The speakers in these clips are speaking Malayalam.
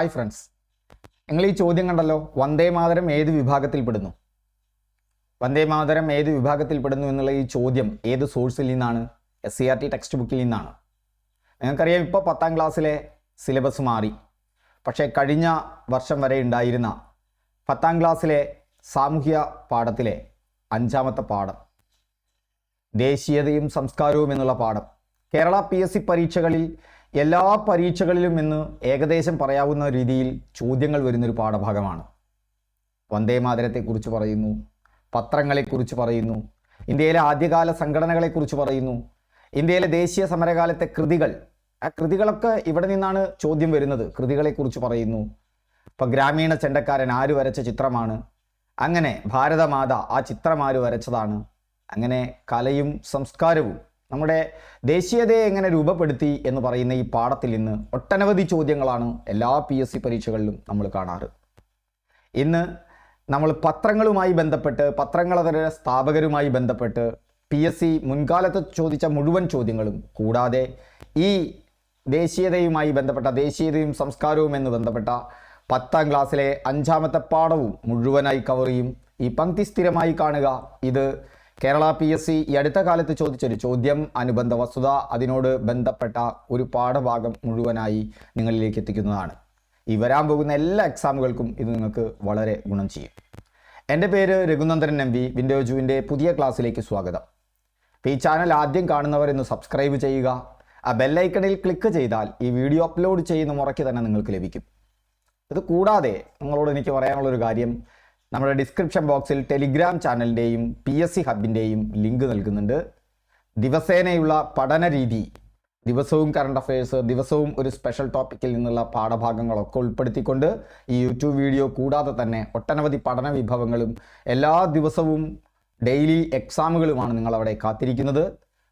ഹായ് ഫ്രണ്ട്സ്, നിങ്ങൾ ഈ ചോദ്യം കണ്ടല്ലോ. വന്ദേ മാതരം ഏത് വിഭാഗത്തിൽപ്പെടുന്നു? വന്ദേ മാതരം ഏത് വിഭാഗത്തിൽപ്പെടുന്നു എന്നുള്ള ഈ ചോദ്യം ഏത് സോഴ്സിൽ നിന്നാണ്? SCERT ടെക്സ്റ്റ് ബുക്കിൽ നിന്നാണ്. നിങ്ങൾക്കറിയാം, ഇപ്പോൾ 10ാം ക്ലാസ്സിലെ സിലബസ് മാറി. പക്ഷേ കഴിഞ്ഞ വർഷം വരെ ഉണ്ടായിരുന്ന 10ാം ക്ലാസ്സിലെ സാമൂഹ്യ പാഠത്തിലെ 5ാമത്തെ പാഠം, ദേശീയതയും സംസ്കാരവും എന്നുള്ള പാഠം, കേരള PSC പരീക്ഷകളിൽ എല്ലാ പരീക്ഷകളിലും ഇന്ന് ഏകദേശം പറയാവുന്ന രീതിയിൽ ചോദ്യങ്ങൾ വരുന്നൊരു പാഠഭാഗമാണ്. വന്ദേ മാതരത്തെക്കുറിച്ച് പറയുന്നു, പത്രങ്ങളെക്കുറിച്ച് പറയുന്നു, ഇന്ത്യയിലെ ആദ്യകാല സംഘടനകളെക്കുറിച്ച് പറയുന്നു, ഇന്ത്യയിലെ ദേശീയ സമരകാലത്തെ കൃതികൾ, ആ കൃതികളൊക്കെ ഇവിടെ നിന്നാണ് ചോദ്യം വരുന്നത്. കൃതികളെക്കുറിച്ച് പറയുന്നു. ഇപ്പം ഗ്രാമീണ ചെണ്ടക്കാരൻ ആര് വരച്ച ചിത്രമാണ്? അങ്ങനെ ഭാരതമാത ആ ചിത്രം ആര് വരച്ചതാണ്? അങ്ങനെ കലയും സംസ്കാരവും നമ്മുടെ ദേശീയതയെ എങ്ങനെ രൂപപ്പെടുത്തി എന്ന് പറയുന്ന ഈ പാഠത്തിൽ നിന്ന് ഒട്ടനവധി ചോദ്യങ്ങളാണ് എല്ലാ PSC പരീക്ഷകളിലും നമ്മൾ കാണാറ്. ഇന്ന് നമ്മൾ പത്രങ്ങളുമായി ബന്ധപ്പെട്ട്, പത്രങ്ങളുടെ സ്ഥാപകരുമായി ബന്ധപ്പെട്ട് PSC മുൻകാലത്ത് ചോദിച്ച മുഴുവൻ ചോദ്യങ്ങളും, കൂടാതെ ഈ ദേശീയതയുമായി ബന്ധപ്പെട്ട, ദേശീയതയും സംസ്കാരവും എന്ന് ബന്ധപ്പെട്ട 10ാം ക്ലാസ്സിലെ 5ാമത്തെ പാഠവും മുഴുവനായി കവർ ചെയ്യും. ഈ പങ്ക്തി സ്ഥിരമായി കാണുക. ഇത് കേരള PSC ഈ അടുത്ത കാലത്ത് ചോദിച്ചൊരു ചോദ്യം, അനുബന്ധ വസ്തുത, അതിനോട് ബന്ധപ്പെട്ട ഒരു പാഠഭാഗം മുഴുവനായി നിങ്ങളിലേക്ക് എത്തിക്കുന്നതാണ്. ഈ വരാൻ പോകുന്ന എല്ലാ എക്സാമുകൾക്കും ഇത് നിങ്ങൾക്ക് വളരെ ഗുണം ചെയ്യും. എൻ്റെ പേര് രഘുനന്ദൻ MV. വിൻഡോസ് 2 പുതിയ ക്ലാസ്സിലേക്ക് സ്വാഗതം. അപ്പോൾ ഈ ചാനൽ ആദ്യം കാണുന്നവർ ഇന്ന് സബ്സ്ക്രൈബ് ചെയ്യുക. ആ ബെല്ലൈക്കണിൽ ക്ലിക്ക് ചെയ്താൽ ഈ വീഡിയോ അപ്ലോഡ് ചെയ്യുന്ന മുറയ്ക്ക് തന്നെ നിങ്ങൾക്ക് ലഭിക്കും. ഇത് കൂടാതെ നിങ്ങളോട് എനിക്ക് പറയാനുള്ളൊരു കാര്യം, നമ്മുടെ ഡിസ്ക്രിപ്ഷൻ ബോക്സിൽ ടെലിഗ്രാം ചാനലിൻ്റെയും PSC ഹബിൻ്റെയും ലിങ്ക് നൽകുന്നുണ്ട്. ദിവസേനയുള്ള പഠന രീതി, ദിവസവും കറണ്ട് അഫയേഴ്സ്, ദിവസവും ഒരു സ്പെഷ്യൽ ടോപ്പിക്കിൽ നിന്നുള്ള പാഠഭാഗങ്ങളൊക്കെ ഉൾപ്പെടുത്തിക്കൊണ്ട് ഈ യൂട്യൂബ് വീഡിയോ കൂടാതെ തന്നെ ഒട്ടനവധി പഠന വിഭവങ്ങളും എല്ലാ ദിവസവും ഡെയിലി എക്സാമുകളുമാണ് നിങ്ങളവിടെ കാത്തിരിക്കുന്നത്.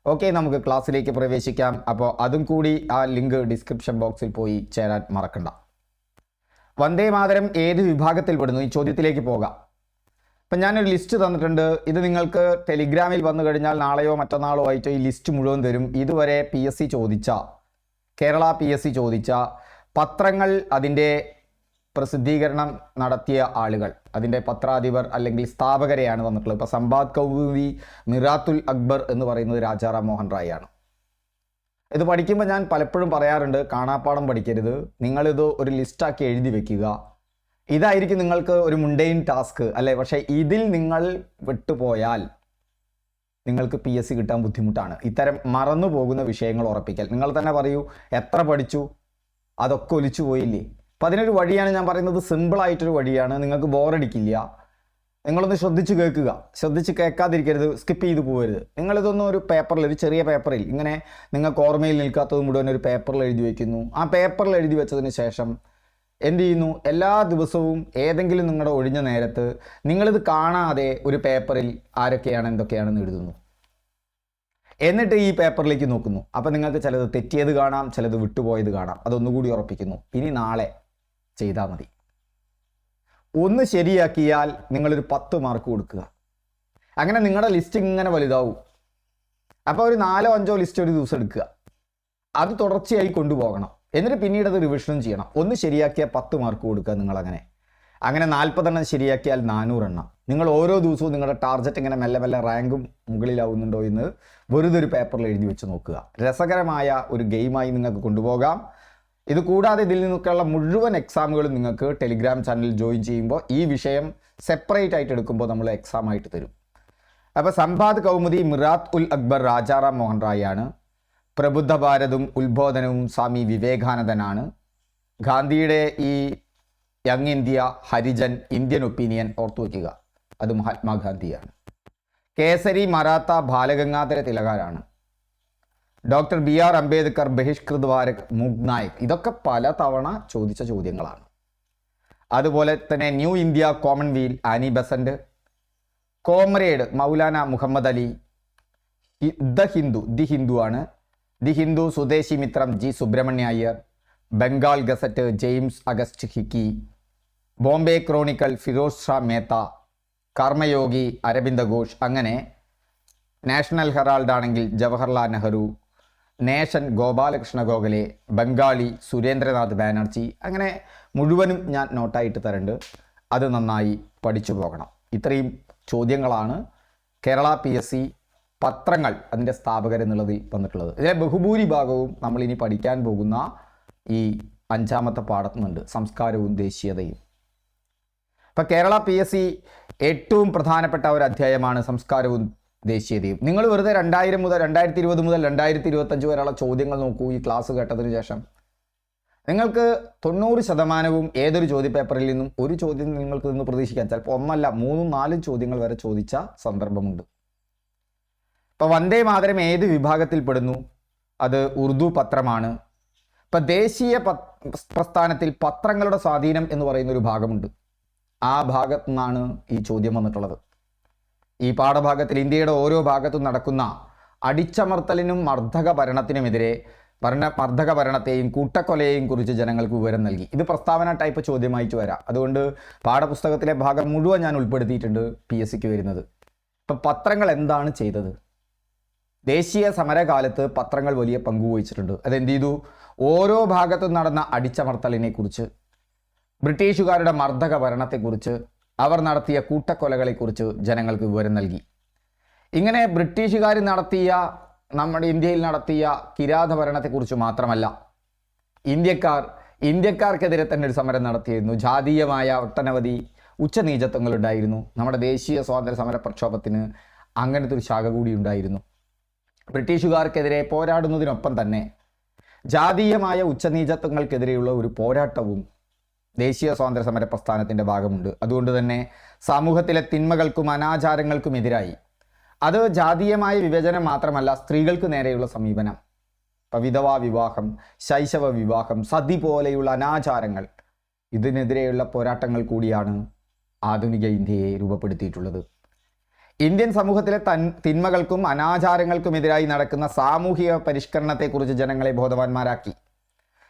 ഓക്കെ, നമുക്ക് ക്ലാസ്സിലേക്ക് പ്രവേശിക്കാം. അപ്പോൾ അതും കൂടി ആ ലിങ്ക് ഡിസ്ക്രിപ്ഷൻ ബോക്സിൽ പോയി ചേരാൻ മറക്കണ്ട. വന്ദേ മാതരം ഏത് വിഭാഗത്തിൽപ്പെടുന്നു? ഈ ചോദ്യത്തിലേക്ക് പോകാം. അപ്പം ഞാനൊരു ലിസ്റ്റ് തന്നിട്ടുണ്ട്. ഇത് നിങ്ങൾക്ക് ടെലിഗ്രാമിൽ വന്നു കഴിഞ്ഞാൽ നാളെയോ മറ്റന്നാളോ ആയിട്ട് ഈ ലിസ്റ്റ് മുഴുവൻ തരും. ഇതുവരെ PSC ചോദിച്ച, കേരള PSC ചോദിച്ച പത്രങ്ങൾ, അതിൻ്റെ പ്രസിദ്ധീകരണം നടത്തിയ ആളുകൾ, അതിൻ്റെ പത്രാധിപർ അല്ലെങ്കിൽ സ്ഥാപകരെയാണ് തന്നിട്ടുള്ളത്. ഇപ്പോൾ സമ്പാദ് കൗമുദി മിറാത്തുൽ അക്ബർ എന്ന് പറയുന്നത് രാജാറാം മോഹൻ റായ് ആണ്. ഇത് പഠിക്കുമ്പോൾ ഞാൻ പലപ്പോഴും പറയാറുണ്ട്, കാണാപ്പാഠം പഠിക്കരുത്. നിങ്ങളിത് ഒരു ലിസ്റ്റാക്കി എഴുതി വെക്കുക. ഇതായിരിക്കും നിങ്ങൾക്ക് ഒരു മുണ്ടെയിൻ ടാസ്ക് അല്ലേ? പക്ഷേ ഇതിൽ നിങ്ങൾ വിട്ടുപോയാൽ നിങ്ങൾക്ക് PSC കിട്ടാൻ ബുദ്ധിമുട്ടാണ്. ഇത്തരം മറന്നു പോകുന്ന വിഷയങ്ങൾ ഉറപ്പിക്കൽ. നിങ്ങൾ തന്നെ പറയൂ, എത്ര പഠിച്ചു, അതൊക്കെ ഒലിച്ചു പോയില്ലേ? അപ്പം അതിനൊരു വഴിയാണ് ഞാൻ പറയുന്നത്. സിമ്പിളായിട്ടൊരു വഴിയാണ്. നിങ്ങൾക്ക് ബോറടിക്കില്ല. നിങ്ങളൊന്ന് ശ്രദ്ധിച്ച് കേൾക്കുക. ശ്രദ്ധിച്ച് കേൾക്കാതിരിക്കരുത്, സ്കിപ്പ് ചെയ്ത് പോകരുത്. നിങ്ങളിതൊന്നും ഒരു പേപ്പറിൽ, ഒരു ചെറിയ പേപ്പറിൽ, ഇങ്ങനെ നിങ്ങൾക്ക് ഓർമ്മയിൽ നിൽക്കാത്തത് മുഴുവൻ ഒരു പേപ്പറിൽ എഴുതി വയ്ക്കുന്നു. ആ പേപ്പറിൽ എഴുതി വെച്ചതിന് ശേഷം എന്ത് ചെയ്യുന്നു? എല്ലാ ദിവസവും ഏതെങ്കിലും നിങ്ങളുടെ ഒഴിഞ്ഞ നേരത്ത് നിങ്ങളിത് കാണാതെ ഒരു പേപ്പറിൽ ആരൊക്കെയാണ് എന്തൊക്കെയാണെന്ന് എഴുതുന്നു. എന്നിട്ട് ഈ പേപ്പറിലേക്ക് നോക്കുന്നു. അപ്പം നിങ്ങൾക്ക് ചിലത് തെറ്റിയത് കാണാം, ചിലത് വിട്ടുപോയത് കാണാം. അതൊന്നുകൂടി ഉറപ്പിക്കുന്നു. ഇനി നാളെ ചെയ്താൽ മതി. ഒന്ന് ശരിയാക്കിയാൽ നിങ്ങളൊരു 10 മാർക്ക് കൊടുക്കുക. അങ്ങനെ നിങ്ങളുടെ ലിസ്റ്റ് ഇങ്ങനെ വലുതാവും. അപ്പോൾ ഒരു 4-5 ലിസ്റ്റ് ഒരു ദിവസം എടുക്കുക. അത് തുടർച്ചയായി കൊണ്ടുപോകണം. എന്നിട്ട് പിന്നീട് അത് റിവിഷനും ചെയ്യണം. ഒന്ന് ശരിയാക്കിയാൽ 10 മാർക്ക് കൊടുക്കുക. നിങ്ങളങ്ങനെ 40 എണ്ണം ശരിയാക്കിയാൽ 400 എണ്ണം. നിങ്ങൾ ഓരോ ദിവസവും നിങ്ങളുടെ ടാർഗറ്റ് ഇങ്ങനെ മെല്ലെ മെല്ലെ റാങ്കും മുകളിലാവുന്നുണ്ടോ എന്ന് വെറുതെ ഒരു പേപ്പറിൽ എഴുതി വെച്ച് നോക്കുക. രസകരമായ ഒരു ഗെയിമായി നിങ്ങൾക്ക് കൊണ്ടുപോകാം. ഇത് കൂടാതെ ഇതിൽ നിന്നൊക്കെയുള്ള മുഴുവൻ എക്സാമുകളും നിങ്ങൾക്ക് ടെലിഗ്രാം ചാനൽ ജോയിൻ ചെയ്യുമ്പോൾ ഈ വിഷയം സെപ്പറേറ്റ് ആയിട്ട് എടുക്കുമ്പോൾ നമ്മൾ എക്സാം ആയിട്ട് തരും. അപ്പോൾ സമ്പാദ് കൗമുദി മിറാത്ത് ഉൽ അക്ബർ രാജാറാം മോഹൻ റായ് ആണ്. പ്രബുദ്ധ ഭാരതും ഉത്ബോധനവും സ്വാമി വിവേകാനന്ദനാണ്. ഗാന്ധിയുടെ ഈ Young India, Harijan, Indian Opinion ഓർത്തു വയ്ക്കുക, അത് മഹാത്മാഗാന്ധിയാണ്. കേസരി മറാത്ത ബാലഗംഗാധര തിലകാരാണ്. Doctor BR Ambedkar, Bahishkrit Bharat, Mook Nayak. ഇതൊക്കെ പല തവണ ചോദിച്ച ചോദ്യങ്ങളാണ്. അതുപോലെ തന്നെ New India, Commonwealth, Annie Besant, Comrade, Maulana Muhammad Ali, the Hindu ആണ്. The Hindu, Swadeshi Mitram, G Subramania Iyer, Bengal Gazette, James Augustus Hicky, Bombay Chronicle, Firoz Shah Mehta, Karmayogi, Aravinda Ghosh. അങ്ങനെ നാഷണൽ ഹെറാൾഡ് ആണെങ്കിൽ ജവഹർലാൽ നെഹ്റു, നേഷൻ ഗോപാലകൃഷ്ണ ഗോഖലെ, ബംഗാളി സുരേന്ദ്രനാഥ് ബാനർജി. അങ്ങനെ മുഴുവനും ഞാൻ നോട്ടായിട്ട് തരുന്നുണ്ട്. അത് നന്നായി പഠിച്ചു പോകണം. ഇത്രയും ചോദ്യങ്ങളാണ് കേരള PSC പത്രങ്ങൾ അതിൻ്റെ സ്ഥാപകരെന്നുള്ളതിൽ വന്നിട്ടുള്ളത്. ഇതിലെ ബഹുഭൂരിഭാഗവും നമ്മളിനി പഠിക്കാൻ പോകുന്ന ഈ 5ാമത്തെ പാഠത്തുന്നുണ്ട്, സംസ്കാരവും ദേശീയതയും. ഇപ്പം കേരള PSC ഏറ്റവും പ്രധാനപ്പെട്ട ഒരു അധ്യായമാണ് സംസ്കാരവും ദേശീയതയും. നിങ്ങൾ വെറുതെ 2000 മുതൽ 2020 മുതൽ 2025 വരെയുള്ള ചോദ്യങ്ങൾ നോക്കൂ. ഈ ക്ലാസ് കേട്ടതിന് ശേഷം നിങ്ങൾക്ക് 90% ഏതൊരു ചോദ്യപേപ്പറിൽ നിന്നും ഒരു ചോദ്യം നിങ്ങൾക്ക് നിന്ന് പ്രതീക്ഷിക്കാം. ചിലപ്പോൾ 1 അല്ല 3 4 ചോദ്യങ്ങൾ വരെ ചോദിച്ച സന്ദർഭമുണ്ട്. ഇപ്പോൾ വന്ദേ മാതരം ഏത് വിഭാഗത്തിൽ പെടുന്നു? അത് ഉറുദു പത്രമാണ്. ഇപ്പം ദേശീയ പ്രസ്ഥാനത്തിൽ പത്രങ്ങളുടെ സ്വാധീനം എന്ന് പറയുന്ന ഒരു ഭാഗമുണ്ട്. ആ ഭാഗത്തു നിന്നാണ് ഈ ചോദ്യം വന്നിട്ടുള്ളത്. ഈ പാഠഭാഗത്തിൽ ഇന്ത്യയുടെ ഓരോ ഭാഗത്തും നടക്കുന്ന അടിച്ചമർത്തലിനും മർദ്ദക ഭരണത്തിനുമെതിരെ മർദ്ദക ഭരണത്തെയും കൂട്ടക്കൊലയെയും കുറിച്ച് ജനങ്ങൾക്ക് വിവരം നൽകി. ഇത് പ്രസ്താവന ടൈപ്പ് ചോദ്യമായിട്ട് വരാം. അതുകൊണ്ട് പാഠപുസ്തകത്തിലെ ഭാഗം മുഴുവൻ ഞാൻ ഉൾപ്പെടുത്തിയിട്ടുണ്ട് PSCക്ക് വരുന്നത്. ഇപ്പം പത്രങ്ങൾ എന്താണ് ചെയ്തത്? ദേശീയ സമരകാലത്ത് പത്രങ്ങൾ വലിയ പങ്ക് വഹിച്ചിട്ടുണ്ട്. അതെന്ത് ചെയ്തു? ഓരോ ഭാഗത്തും നടന്ന അടിച്ചമർത്തലിനെ കുറിച്ച്, ബ്രിട്ടീഷുകാരുടെ മർദ്ദക ഭരണത്തെക്കുറിച്ച്, അവർ നടത്തിയ കൂട്ടക്കൊലകളെക്കുറിച്ച് ജനങ്ങൾക്ക് വിവരം നൽകി. ഇങ്ങനെ ബ്രിട്ടീഷുകാർ നടത്തിയ, നമ്മുടെ ഇന്ത്യയിൽ നടത്തിയ കിരാത ഭരണത്തെക്കുറിച്ച് മാത്രമല്ല, ഇന്ത്യക്കാർക്കെതിരെ തന്നെ ഒരു സമരം നടത്തിയിരുന്നു. ജാതീയമായ ഒട്ടനവധി ഉച്ചനീചത്വങ്ങളുണ്ടായിരുന്നു. നമ്മുടെ ദേശീയ സ്വാതന്ത്ര്യ സമര പ്രക്ഷോഭത്തിന് അങ്ങനത്തെ ഒരു ശാഖ കൂടി ഉണ്ടായിരുന്നു. ബ്രിട്ടീഷുകാർക്കെതിരെ പോരാടുന്നതിനൊപ്പം തന്നെ ജാതീയമായ ഉച്ചനീചത്വങ്ങൾക്കെതിരെയുള്ള ഒരു പോരാട്ടവും ദേശീയ സ്വാതന്ത്ര്യ സമര പ്രസ്ഥാനത്തിൻ്റെ ഭാഗമുണ്ട്. അതുകൊണ്ട് തന്നെ സമൂഹത്തിലെ തിന്മകൾക്കും അനാചാരങ്ങൾക്കും എതിരായി, അത് ജാതീയമായ വിവേചനം മാത്രമല്ല, സ്ത്രീകൾക്ക് നേരെയുള്ള സമീപനം, വിധവാ വിവാഹം, ശൈശവ വിവാഹം, സതി പോലെയുള്ള അനാചാരങ്ങൾ, ഇതിനെതിരെയുള്ള പോരാട്ടങ്ങൾ കൂടിയാണ് ആധുനിക ഇന്ത്യയെ രൂപപ്പെടുത്തിയിട്ടുള്ളത്. ഇന്ത്യൻ സമൂഹത്തിലെ തിന്മകൾക്കും അനാചാരങ്ങൾക്കുമെതിരായി നടക്കുന്ന സാമൂഹിക പരിഷ്കരണത്തെക്കുറിച്ച് ജനങ്ങളെ ബോധവാന്മാരാക്കി.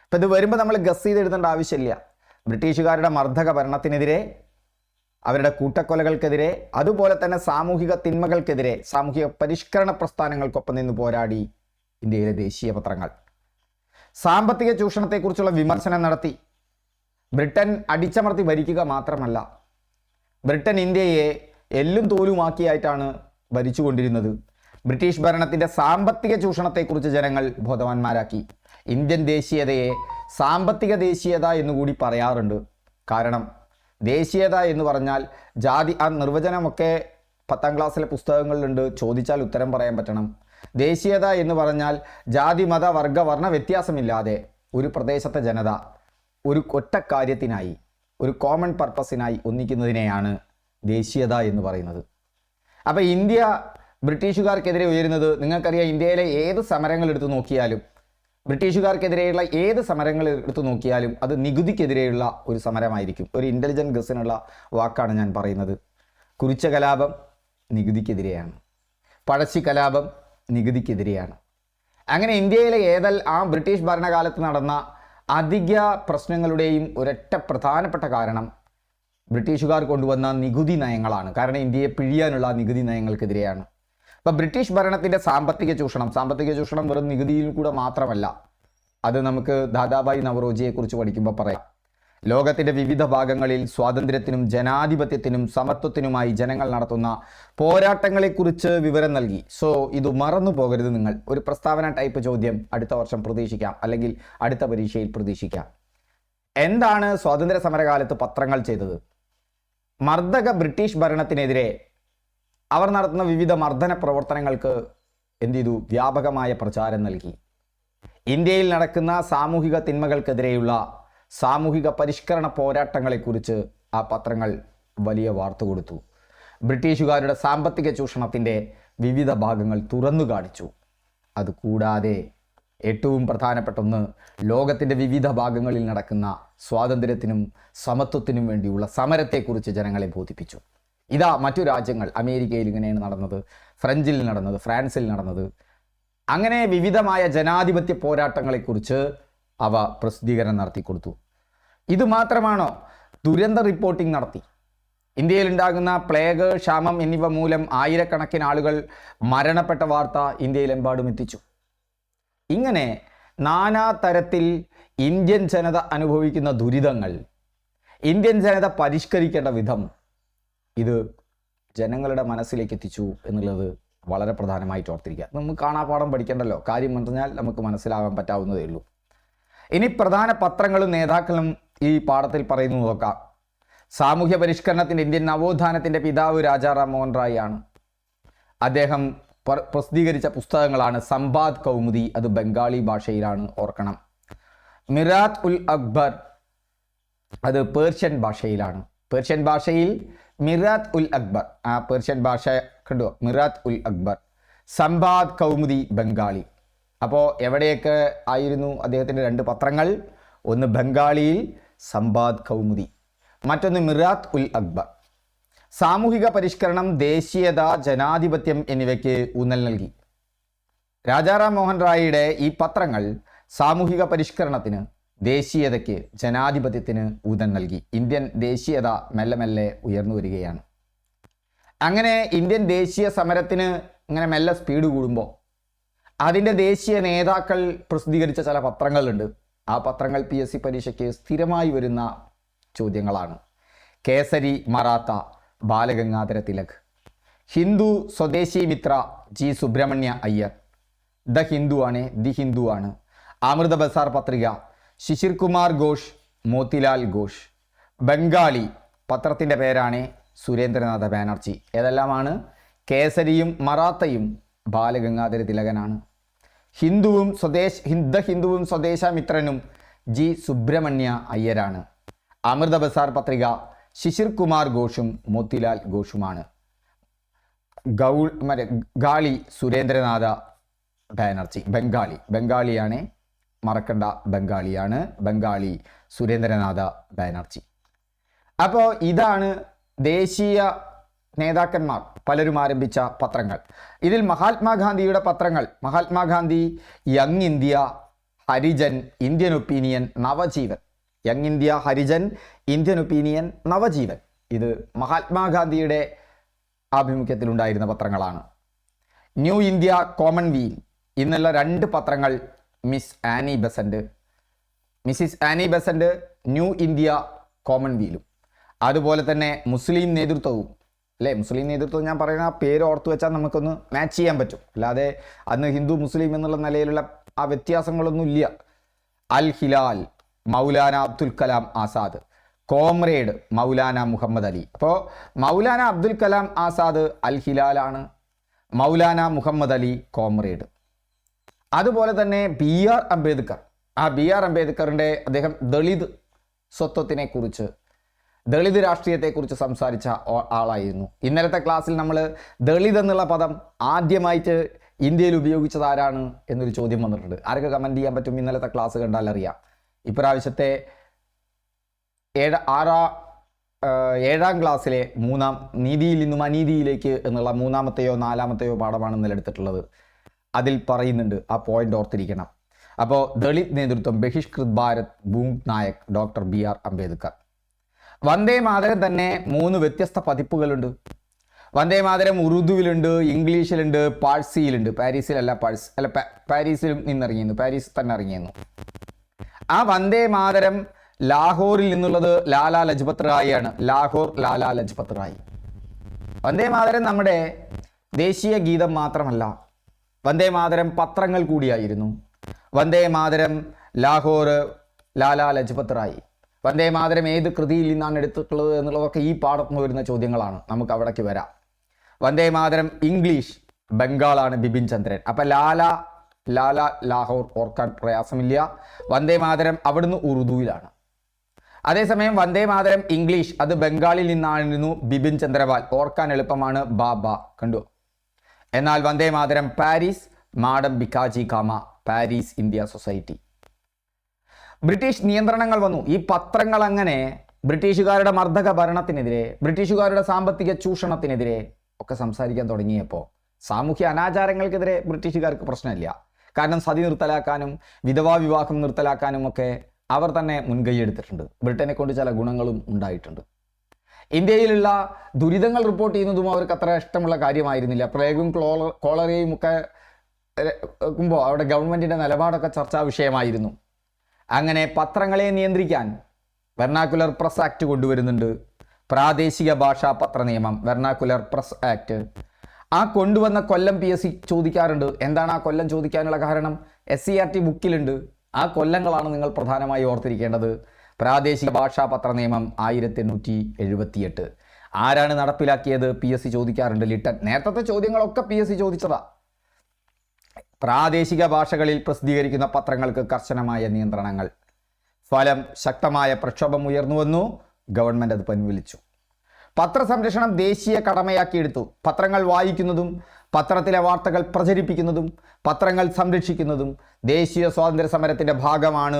ഇപ്പം ഇത് വരുമ്പോൾ നമ്മൾ ഗസ് ചെയ്ത് എഴുതേണ്ട ആവശ്യമില്ല. ബ്രിട്ടീഷുകാരുടെ മർദ്ദക ഭരണത്തിനെതിരെ, അവരുടെ കൂട്ടക്കൊലകൾക്കെതിരെ, അതുപോലെ തന്നെ സാമൂഹിക തിന്മകൾക്കെതിരെ, സാമൂഹിക പരിഷ്കരണ പ്രസ്ഥാനങ്ങൾക്കൊപ്പം നിന്ന് പോരാടി ഇന്ത്യയിലെ ദേശീയ പത്രങ്ങൾ. സാമ്പത്തിക ചൂഷണത്തെക്കുറിച്ചുള്ള വിമർശനം നടത്തി. ബ്രിട്ടൻ അടിച്ചമർത്തി ഭരിക്കുക മാത്രമല്ല, ബ്രിട്ടൻ ഇന്ത്യയെ എല്ലും തോലുമാക്കിയായിട്ടാണ് ഭരിച്ചുകൊണ്ടിരുന്നത്. ബ്രിട്ടീഷ് ഭരണത്തിൻ്റെ സാമ്പത്തിക ചൂഷണത്തെക്കുറിച്ച് ജനങ്ങൾ ബോധവാന്മാരാക്കി. ഇന്ത്യൻ ദേശീയതയെ സാമ്പത്തിക ദേശീയത എന്നുകൂടി പറയാറുണ്ട്. കാരണം ദേശീയത എന്ന് പറഞ്ഞാൽ ജാതി, ആ നിർവചനമൊക്കെ 10ാം ക്ലാസ്സിലെ പുസ്തകങ്ങളിലുണ്ട്. ചോദിച്ചാൽ ഉത്തരം പറയാൻ പറ്റണം. ദേശീയത എന്ന് പറഞ്ഞാൽ ജാതി, മത, വർഗ, വർണ്ണ വ്യത്യാസമില്ലാതെ ഒരു പ്രദേശത്തെ ജനത ഒരു ഒറ്റ കാര്യത്തിനായി, ഒരു കോമൺ പർപ്പസിനായി ഒന്നിക്കുന്നതിനെയാണ് ദേശീയത എന്ന് പറയുന്നത്. അപ്പോൾ ഇന്ത്യ ബ്രിട്ടീഷുകാർക്കെതിരെ ഉയരുന്നത് നിങ്ങൾക്കറിയാം. ഇന്ത്യയിലെ ഏത് സമരങ്ങൾ എടുത്തു നോക്കിയാലും, ബ്രിട്ടീഷുകാർക്കെതിരെയുള്ള ഏത് സമരങ്ങൾ എടുത്തു നോക്കിയാലും അത് നികുതിക്കെതിരെയുള്ള ഒരു സമരമായിരിക്കും. ഒരു ഇൻ്റലിജൻറ്റ് ഗസ്സിനുള്ള വാക്കാണ് ഞാൻ പറയുന്നത്. കുറിച്ച കലാപം നികുതിക്കെതിരെയാണ്, പഴശ്ശി കലാപം നികുതിക്കെതിരെയാണ്. അങ്ങനെ ഇന്ത്യയിലെ ആ ബ്രിട്ടീഷ് ഭരണകാലത്ത് നടന്ന അധിക പ്രശ്നങ്ങളുടെയും ഒരൊറ്റ പ്രധാനപ്പെട്ട കാരണം ബ്രിട്ടീഷുകാർ കൊണ്ടുവന്ന നികുതി നയങ്ങളാണ്. കാരണം ഇന്ത്യയെ പിഴിയാനുള്ള നികുതി നയങ്ങൾക്കെതിരെയാണ്. അപ്പം ബ്രിട്ടീഷ് ഭരണത്തിൻ്റെ സാമ്പത്തിക ചൂഷണം വെറും നികുതിയിൽ കൂടെ മാത്രമല്ല. അത് നമുക്ക് ദാദാഭായ് നവറോജിയെക്കുറിച്ച് പഠിക്കുമ്പോൾ പറയാം. ലോകത്തിൻ്റെ വിവിധ ഭാഗങ്ങളിൽ സ്വാതന്ത്ര്യത്തിനും ജനാധിപത്യത്തിനും സമത്വത്തിനുമായി ജനങ്ങൾ നടത്തുന്ന പോരാട്ടങ്ങളെക്കുറിച്ച് വിവരം നൽകി. സോ ഇത് മറന്നു പോകരുത്. നിങ്ങൾ ഒരു പ്രസ്താവന ടൈപ്പ് ചോദ്യം അടുത്ത വർഷം പ്രതീക്ഷിക്കാം, അല്ലെങ്കിൽ അടുത്ത പരീക്ഷയിൽ പ്രതീക്ഷിക്കാം. എന്താണ് സ്വാതന്ത്ര്യ സമരകാലത്ത് പത്രങ്ങൾ ചെയ്തത്? മർദ്ദക ബ്രിട്ടീഷ് ഭരണത്തിനെതിരെ അവർ നടത്തുന്ന വിവിധ മർദ്ദന പ്രവർത്തനങ്ങൾക്ക് എന്ത് ചെയ്തു? വ്യാപകമായ പ്രചാരം നൽകി. ഇന്ത്യയിൽ നടക്കുന്ന സാമൂഹിക തിന്മകൾക്കെതിരെയുള്ള സാമൂഹിക പരിഷ്കരണ പോരാട്ടങ്ങളെക്കുറിച്ച് ആ പത്രങ്ങൾ വലിയ വാർത്ത കൊടുത്തു. ബ്രിട്ടീഷുകാരുടെ സാമ്പത്തിക ചൂഷണത്തിൻ്റെ വിവിധ ഭാഗങ്ങൾ തുറന്നു കാണിച്ചു. അതുകൂടാതെ ഏറ്റവും പ്രധാനപ്പെട്ട ഒന്ന്, ലോകത്തിൻ്റെ വിവിധ ഭാഗങ്ങളിൽ നടക്കുന്ന സ്വാതന്ത്ര്യത്തിനും സമത്വത്തിനും വേണ്ടിയുള്ള സമരത്തെക്കുറിച്ച് ജനങ്ങളെ ബോധിപ്പിച്ചു. ഇതാ മറ്റു രാജ്യങ്ങൾ, അമേരിക്കയിൽ ഇങ്ങനെയാണ് നടന്നത്, ഫ്രഞ്ചിൽ നടന്നത്, ഫ്രാൻസിൽ നടന്നത്. അങ്ങനെ വിവിധമായ ജനാധിപത്യ പോരാട്ടങ്ങളെക്കുറിച്ച് അവ പ്രസിദ്ധീകരണം നടത്തി കൊടുത്തു. ഇത് മാത്രമാണോ? ദുരന്ത റിപ്പോർട്ടിംഗ് നടത്തി. ഇന്ത്യയിലുണ്ടാകുന്ന പ്ലേഗ്, ക്ഷാമം എന്നിവ മൂലം ആയിരക്കണക്കിന് ആളുകൾ മരണപ്പെട്ട വാർത്ത ഇന്ത്യയിലെമ്പാടും എത്തിച്ചു. ഇങ്ങനെ നാനാ തരത്തിൽ ഇന്ത്യൻ ജനത അനുഭവിക്കുന്ന ദുരിതങ്ങൾ ഇന്ത്യൻ ജനത പരിഷ്കരിക്കേണ്ട വിധം ഇത് ജനങ്ങളുടെ മനസ്സിലേക്ക് എത്തിച്ചു എന്നുള്ളത് വളരെ പ്രധാനമായിട്ട് ഓർത്തിരിക്കുക. നമുക്ക് കാണാപാഠം പഠിക്കേണ്ടല്ലോ, കാര്യം പറഞ്ഞാൽ നമുക്ക് മനസ്സിലാകാൻ പറ്റാവുന്നതേ ഉള്ളൂ. ഇനി പ്രധാന പത്രങ്ങളും നേതാക്കളും ഈ പാഠത്തിൽ പറയുന്നു നോക്കാം. സാമൂഹ്യ പരിഷ്കരണത്തിൻ്റെ ഇന്ത്യൻ നവോത്ഥാനത്തിൻ്റെ പിതാവ് രാജാ റാം മോഹൻ റായ് ആണ്. അദ്ദേഹം പ്രസിദ്ധീകരിച്ച പുസ്തകങ്ങളാണ് സംബാദ് കൗമുദി, അത് ബംഗാളി ഭാഷയിലാണ്, ഓർക്കണം. മിറാത്ത് ഉൽ അക്ബർ, അത് പേർഷ്യൻ ഭാഷയിലാണ്. പേർഷ്യൻ ഭാഷയിൽ മിറാത്ത് ഉൽ അക്ബർ, ആ പേർഷ്യൻ ഭാഷ കണ്ടോ, മിറാത്ത് ഉൽ അക്ബർ. സംബാദ് കൗമുദി ബംഗാളി. അപ്പോൾ എവിടെയൊക്കെ ആയിരുന്നു അദ്ദേഹത്തിൻ്റെ 2 പത്രങ്ങൾ? ഒന്ന് ബംഗാളിയിൽ സംബാദ് കൗമുദി, മറ്റൊന്ന് മിറാത്ത് ഉൽ അക്ബർ. സാമൂഹിക പരിഷ്കരണം, ദേശീയത, ജനാധിപത്യം എന്നിവയ്ക്ക് ഊന്നൽ നൽകി. രാജാ റാം മോഹൻ റായിയുടെ ഈ പത്രങ്ങൾ സാമൂഹിക പരിഷ്കരണത്തിന്, ദേശീയതയ്ക്ക്, ജനാധിപത്യത്തിന് ഊന്നൽ നൽകി. ഇന്ത്യൻ ദേശീയത മെല്ലെ മെല്ലെ ഉയർന്നു വരികയാണ്. അങ്ങനെ ഇന്ത്യൻ ദേശീയ സമരത്തിന് ഇങ്ങനെ മെല്ലെ സ്പീഡ് കൂടുമ്പോൾ അതിൻ്റെ ദേശീയ നേതാക്കൾ പ്രസിദ്ധീകരിച്ച ചില പത്രങ്ങളുണ്ട്. ആ പത്രങ്ങൾ PSC പരീക്ഷയ്ക്ക് സ്ഥിരമായി വരുന്ന ചോദ്യങ്ങളാണ്. കേസരി മറാത്ത, ബാലഗംഗാധര തിലക്. ഹിന്ദു സ്വദേശി മിത്ര, G സുബ്രഹ്മണ്യ അയ്യർ. ദ ഹിന്ദു ആണ്, ദി ഹിന്ദു ആണ്. അമൃത ബസാർ പത്രിക, ശിശിർ കുമാർ ഘോഷ്, മോത്തിലാൽ ഘോഷ്. ബംഗാളി പത്രത്തിൻ്റെ പേരാണ് സുരേന്ദ്രനാഥ ബാനർജി. ഏതെല്ലാമാണ്? കേസരിയും മറാത്തയും ബാലഗംഗാധര തിലകനാണ്. ഹിന്ദുവും സ്വദേശാമിത്രനും G സുബ്രഹ്മണ്യ അയ്യരാണ്. അമൃത ബസാർ പത്രിക ശിശിർ കുമാർ ഘോഷും മോത്തിലാൽ ഘോഷുമാണ്. ഗാളി സുരേന്ദ്രനാഥ ബാനർജി. ബംഗാളിയാണ്, മറക്കണ്ട, ബംഗാളിയാണ്. ബംഗാളി സുരേന്ദ്രനാഥ ബാനർജി. അപ്പോൾ ഇതാണ് ദേശീയ നേതാക്കന്മാർ പലരും ആരംഭിച്ച പത്രങ്ങൾ. ഇതിൽ മഹാത്മാഗാന്ധിയുടെ പത്രങ്ങൾ, Mahatma Gandhi, young India, Harijan, Indian opinion, Navajivan. Young India, Harijan, Indian opinion, Navajivan. ഇത് മഹാത്മാഗാന്ധിയുടെ ആഭിമുഖ്യത്തിലുണ്ടായിരുന്ന പത്രങ്ങളാണ്. ന്യൂ ഇന്ത്യ, കോമൺവീൽ എന്നുള്ള 2 പത്രങ്ങൾ Mrs Annie Besant, new India, കോമൺവീലും. അതുപോലെ തന്നെ മുസ്ലിം നേതൃത്വവും, അല്ലേ? മുസ്ലിം നേതൃത്വം ഞാൻ പറയുന്ന ആ പേര് ഓർത്തു വെച്ചാൽ നമുക്കൊന്ന് മാച്ച് ചെയ്യാൻ പറ്റും. അല്ലാതെ അന്ന് ഹിന്ദു മുസ്ലിം എന്നുള്ള നിലയിലുള്ള ആ വ്യത്യാസങ്ങളൊന്നും ഇല്ല. അൽ ഹിലാൽ, മൗലാന അബ്ദുൽ കലാം ആസാദ്. കോമ്രേഡ്, മൗലാന മുഹമ്മദ് അലി. അപ്പോൾ മൗലാന അബ്ദുൽ കലാം ആസാദ് അൽ ഹിലാലാണ്, മൗലാന മുഹമ്മദ് അലി കോമ്രേഡ്. അതുപോലെ തന്നെ BR അംബേദ്കർ. ആ BR അംബേദ്കറിൻ്റെ അദ്ദേഹം ദളിത് സ്വത്വത്തിനെ കുറിച്ച്, ദളിത് രാഷ്ട്രീയത്തെക്കുറിച്ച് സംസാരിച്ച ആളായിരുന്നു. ഇന്നലത്തെ ക്ലാസ്സിൽ നമ്മൾ ദളിത് എന്നുള്ള പദം ആദ്യമായിട്ട് ഇന്ത്യയിൽ ഉപയോഗിച്ചത് ആരാണ് എന്നൊരു ചോദ്യം വന്നിട്ടുണ്ട്. ആരൊക്കെ കമൻറ്റ് ചെയ്യാൻ പറ്റും? ഇന്നലത്തെ ക്ലാസ് കണ്ടാൽ അറിയാം. ഇപ്രാവശ്യത്തെ 7ാം ക്ലാസ്സിലെ നീതിയിൽ നിന്നും അനീതിയിലേക്ക് എന്നുള്ള 3ാമത്തെയോ 4ാമത്തെയോ പാഠമാണ് ഇന്നലെ എടുത്തിട്ടുള്ളത്. അതിൽ പറയുന്നുണ്ട്, ആ പോയിന്റ് ഓർത്തിരിക്കണം. അപ്പോൾ ദളിത് നേതൃത്വം, ബഹിഷ്കൃത് ഭാരത്, ഭൂങ് നായക്, ഡോക്ടർ BR അംബേദ്കർ. വന്ദേ മാതരം തന്നെ 3 വ്യത്യസ്ത പതിപ്പുകളുണ്ട്. വന്ദേ മാതരം ഉറുദുവിലുണ്ട്, ഇംഗ്ലീഷിലുണ്ട്, പാഴ്സിയിലുണ്ട്. പാരീസിലും നിന്നിറങ്ങിയിരുന്നു, പാരീസിൽ തന്നെ ഇറങ്ങിയിരുന്നു. ആ വന്ദേ മാതരം ലാഹോറിൽ നിന്നുള്ളത് ലാലാ ലജ്പത് റായ് ആണ്. ലാഹോർ, ലാലാ ലജ്പത് റായ്. വന്ദേ മാതരം നമ്മുടെ ദേശീയ ഗീതം മാത്രമല്ല, വന്ദേ മാതരം പത്രങ്ങൾ കൂടിയായിരുന്നു. വന്ദേ മാതരം ലാഹോർ, ലാലാ ലജ്പത് റായ്. വന്ദേ മാതരം ഏത് കൃതിയിൽ നിന്നാണ് എടുത്തിട്ടുള്ളത് എന്നുള്ളതൊക്കെ ഈ പാഠത്തിൽ വരുന്ന ചോദ്യങ്ങളാണ്. നമുക്ക് അവിടേക്ക് വരാം. വന്ദേ മാതരം ഇംഗ്ലീഷ്, ബംഗാളാണ്, ബിപിൻ ചന്ദ്രൻ. അപ്പം ലാഹോർ ഓർക്കാൻ പ്രയാസമില്ല. വന്ദേ മാതരം അവിടുന്ന് ഉറുദുവിലാണ്. അതേസമയം വന്ദേ മാതരം ഇംഗ്ലീഷ്, അത് ബംഗാളിൽ നിന്നായിരുന്നു, ബിപിൻ ചന്ദ്രപാൽ. ഓർക്കാൻ എളുപ്പമാണ്, ബാബ. കണ്ടു. എന്നാൽ വന്ദേ മാതരം പാരീസ്, മാഡം ബിക്കാജി കാമ, പാരീസ് ഇന്ത്യ സൊസൈറ്റി. ബ്രിട്ടീഷ് നിയന്ത്രണങ്ങൾ വന്നു. ഈ പത്രങ്ങൾ അങ്ങനെ ബ്രിട്ടീഷുകാരുടെ മർദ്ദക ഭരണത്തിനെതിരെ, ബ്രിട്ടീഷുകാരുടെ സാമ്പത്തിക ചൂഷണത്തിനെതിരെ ഒക്കെ സംസാരിക്കാൻ തുടങ്ങിയപ്പോൾ സാമൂഹ്യ അനാചാരങ്ങൾക്കെതിരെ ബ്രിട്ടീഷുകാർക്ക് പ്രശ്നമില്ല. കാരണം സതി നിർത്തലാക്കാനും വിധവാ വിവാഹം നിർത്തലാക്കാനും ഒക്കെ അവർ തന്നെ മുൻകൈയെടുത്തിട്ടുണ്ട്. ബ്രിട്ടനെ കൊണ്ട് ചില ഗുണങ്ങളും ഉണ്ടായിട്ടുണ്ട്. ഇന്ത്യയിലുള്ള ദുരിതങ്ങൾ റിപ്പോർട്ട് ചെയ്യുന്നതും അവർക്ക് അത്ര ഇഷ്ടമുള്ള കാര്യമായിരുന്നില്ല. പ്ലേഗും കോളറയും ഒക്കെ ുമ്പോൾ അവിടെ ഗവൺമെൻറ്റിൻ്റെ നിലപാടൊക്കെ ചർച്ചാ വിഷയമായിരുന്നു. അങ്ങനെ പത്രങ്ങളെ നിയന്ത്രിക്കാൻ വെർണാക്കുലർ പ്രസ് ആക്ട് കൊണ്ടുവരുന്നുണ്ട്. പ്രാദേശിക ഭാഷാ പത്ര നിയമം, വെർണാക്കുലർ പ്രസ് ആക്ട്. ആ കൊണ്ടുവന്ന കൊല്ലം PSC ചോദിക്കാറുണ്ട്. എന്താണ് ആ കൊല്ലം ചോദിക്കാനുള്ള കാരണം? SCERT ബുക്കിലുണ്ട്. ആ കൊല്ലങ്ങളാണ് നിങ്ങൾ പ്രധാനമായി ഓർത്തിരിക്കേണ്ടത്. പ്രാദേശിക ഭാഷാ പത്ര നിയമം 1878. ആരാണ് നടപ്പിലാക്കിയത്? PSC ചോദിക്കാറുണ്ട്. ലിട്ടൻ. നേരത്തെ ചോദ്യങ്ങളൊക്കെ PSC ചോദിച്ചതാ. പ്രാദേശിക ഭാഷകളിൽ പ്രസിദ്ധീകരിക്കുന്ന പത്രങ്ങൾക്ക് കർശനമായ നിയന്ത്രണങ്ങൾ. ഫലം, ശക്തമായ പ്രക്ഷോഭം ഉയർന്നു വന്നു. ഗവൺമെൻറ് അത് പിൻവലിച്ചു. പത്രസംരക്ഷണം ദേശീയ കടമയാക്കിയെടുത്തു. പത്രങ്ങൾ വായിക്കുന്നതും പത്രത്തിലെ വാർത്തകൾ പ്രചരിപ്പിക്കുന്നതും പത്രങ്ങൾ സംരക്ഷിക്കുന്നതും ദേശീയ സ്വാതന്ത്ര്യ സമരത്തിൻ്റെ ഭാഗമാണ്